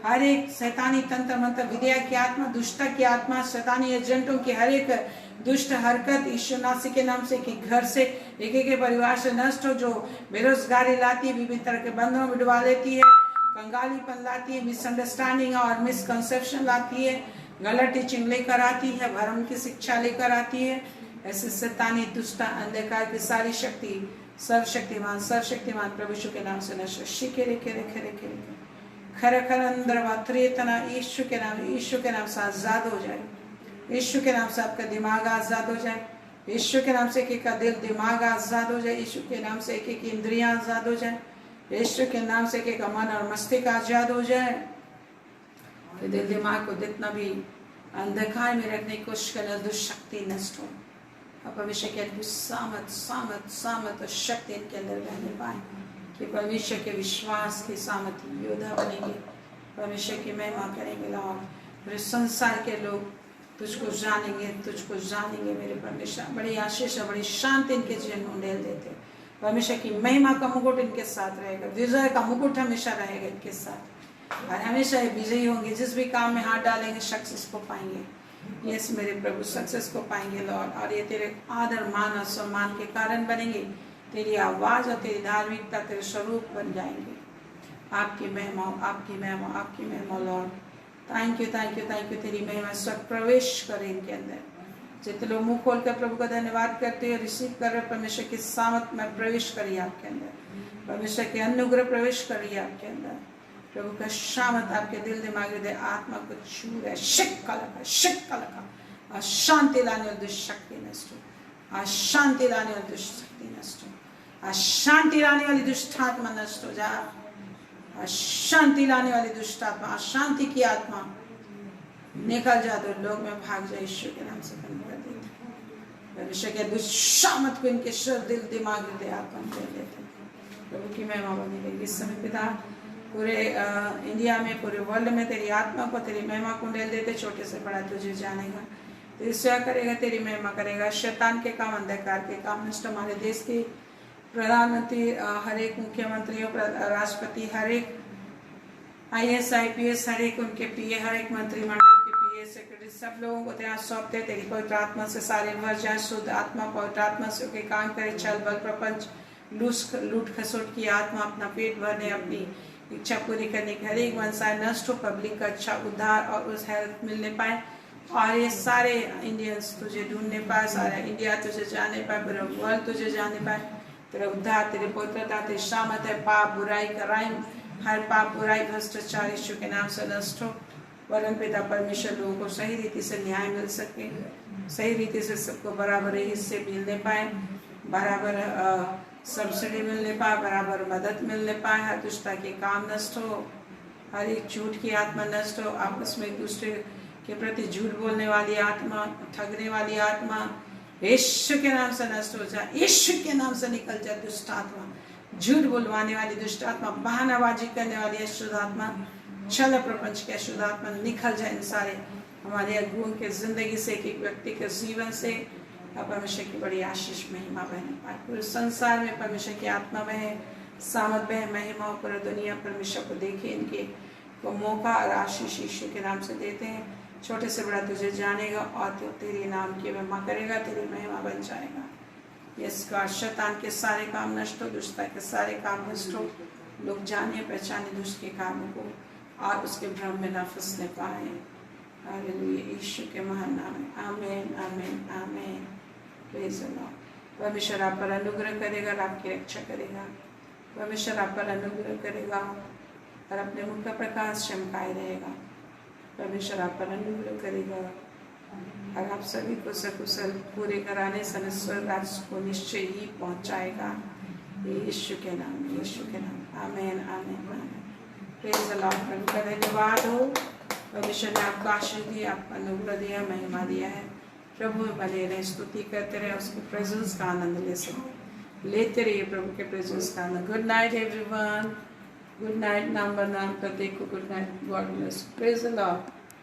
हर एक शैतानी तंत्र मंत्र विद्या की आत्मा, दुष्टता की आत्मा, शैतानी एजेंटों की हर एक दुष्ट हरकत यीशु मसीह के नाम से कि घर से एक एक परिवार से नष्ट हो। जो बेरोजगारी लाती है, विभिन्न तरह के बंधनों में डुबा देती है, कंगालीपन लाती है, मिसअंडरस्टैंडिंग और मिसकंसेप्शन लाती है, गलत टीचिंग लेकर आती है, भ्रम की शिक्षा लेकर आती है। ऐसे शैतानी दुष्ट अंधकार की सारी शक्ति सर्वशक्तिमान प्रभु यीशु के नाम से नष्ट। शिकेरे केरे केरे केरे खर खर अंदर वात्रेतना यीशु के नाम से आजाद हो जाए। यीशु के नाम से आपका दिमाग आजाद हो जाए। यीशु के नाम से एक का दिल दिमाग आजाद हो जाए। यीशु के नाम से एक इंद्रियां आजाद हो जाए। यीशु के नाम से एक मन और मस्तिष्क आजाद हो जाए। तो दिल दिमाग को जितना भी अंधकार में रखने की कोशिश करना, दुष्शक्ति नष्ट हो। अब भविष्य के सामत और शक्ति इनके अंदर रहने पाए कि परमेश्वर के विश्वास के सामत योद्धा बनेंगे, परमेश्वर की महिमा करेंगे। लॉर्ड, पूरे संसार के लोग तुझको जानेंगे मेरे परमेश्वर। बड़ी आशीष और बड़ी शांति इनके जीवन में ढेल देते। परमेश्वर की महिमा का मुकुट इनके साथ रहेगा, विजय का मुकुट हमेशा रहेगा इनके साथ और हमेशा ये विजयी होंगे। जिस भी काम में हाथ डालेंगे सक्सेस को पाएंगे। यस मेरे प्रभु, सक्सेस को पाएंगे लॉर्ड। और ये तेरे आदर मान और सम्मान के कारण बनेंगे। तेरी आवाज और तेरी धार्मिकता तेरे स्वरूप बन जाएंगे। आपकी महिमा लॉर्ड। Thank you. तेरी महिमा सब प्रवेश करे इनके अंदर। जितने लोग मुंह खोलकर प्रभु का धन्यवाद करते हैं, रिसीव कर रहे, परमेश्वर की सामत में प्रवेश करिए आपके अंदर। परमेश्वर के अनुग्रह प्रवेश करिए आपके अंदर। प्रभु का शामत आपके दिल दिमाग हृदय आत्मा को छू रहा है। शिक का लगा और शांति लाने वाली दुष्शक्ति नष्ट हो। आज शांति लाने वाली दुष्शक्ति नष्ट हो। आज शांति लाने वाली दुष्ट आत्मा नष्ट हो जा। आज शांति लाने वाली दुष्ट आत्मा, अशांति की आत्मा निकल जा, दो लोग में भाग जाए। यीशु के नाम से बंद कर देते। परमेश्वर के दुष्ट शामत को इनके शरीर दिल दिमाग हृदय आत्मा दे देते। प्रभु की महिमा बनी रहेगी। इस समय पिता पूरे इंडिया में, पूरे वर्ल्ड में तेरी आत्मा को, तेरी महिमा को डेल देते। छोटे से बड़ा तुझे जानेगा, तेरी सेवा करेगा, तेरी महिमा करेगा। शैतान के काम, अंधकार के काम नष्ट। हमारे देश के प्रधानमंत्री, हर एक मुख्यमंत्री, राष्ट्रपति, हर एक IAS IPS, हर एक उनके पीए, हर एक मंत्रिमंडल के पीए सेक्रेटरी, सब लोगों को तेरा सौंपते। तेरी पवित्र आत्मा से सारे भर जाए। शुद्ध आत्मा पवित्र आत्मा से के काम करे। छल बल प्रपंच लूट खसोट की आत्मा अपना पेट भरने, अपनी इच्छा पूरी करने की हर एक मनसाय नष्ट हो। पब्लिक का अच्छा उद्धार और उस हेल्थ मिलने पाए और ये सारे इंडियंस तुझे ढूंढने पाए, सारा इंडिया तुझे जाने पाए, पूरा वर्ल्ड तुझे जाने पाए। तेरा उद्धार, तेरी पवित्रता, तेरी शामत है। पाप बुराई कराइम, हर पाप बुराई भ्रष्टाचार यीशु के नाम से नष्ट हो। वरन पिता परमेश्वर लोगों को सही रीति से न्याय मिल सके, सही रीति से सबको बराबर हिस्से मिलने पाए, बराबर सब्सिडी मिलने पाए, बराबर मदद मिलने पाए। हर दुष्टता के काम नष्ट हो, हर एक झूठ की आत्मा नष्ट हो। आपस में एक दूसरे के प्रति झूठ बोलने वाली आत्मा, ठगने वाली आत्मा यीशु के नाम से नष्ट हो जाए। यीशु के नाम से निकल जाए दुष्ट आत्मा। झूठ बुलवाने वाली दुष्ट आत्मा, बहानाबाजी करने वाली अशुद्ध आत्मा, छल प्रपंच के अशुद्ध आत्मा निकल जाए इन सारे हमारे अगुओं के जिंदगी से, एक व्यक्ति के जीवन से। परमेश्वर की बड़ी आशीष महिमा बहने पाए, पूरे संसार में परमेश्वर की आत्मा बहे, सामत बहे, महिमा पूरी दुनिया परमेश्वर को देखे, इनके को मौका और आशीष यीशु के नाम से देते हैं। छोटे से बड़ा तुझे जानेगा और तेरे नाम की महिमा करेगा, तेरी महिमा बन जाएगा। यस गॉड, शैतान के सारे काम नष्ट हो, दुष्टता के सारे काम नष्ट हो, लोग जाने पहचाने दुष्ट के कामों को और उसके भ्रम में न फंसने पाए। हालेलुया, यीशु के महान नाम में आमीन, आमीन, आमीन। Praise the Lord. परमेश्वर आप पर अनुग्रह करेगा और आपकी रक्षा करेगा। परमेश्वर आप पर अनुग्रह करेगा और अपने मुख का प्रकाश चमकाए रहेगा। परमेश्वर आप पर अनुग्रह करेगा और आप सभी को सकुशल पूरे कराने समय स्वर्ग राज्य को निश्चय ही पहुंचाएगा। यीशु के नाम, यीशु के नाम, आमीन, आमीन, आमीन। Praise the Lord. प्रभु का धन्यवाद हो। परमेश्वर ने आपको आशीष दी, आपको अनुग्रह दिया, महिमा दिया है। प्रभु में बने रहे, स्तुति करते रहे, उसके प्रेजेंस का आनंद लेते रहिए, प्रभु के प्रेजेंस का आनंद। Good night everyone, good night. Number 9 प्रत्येक को good night. God bless. Praise the Lord.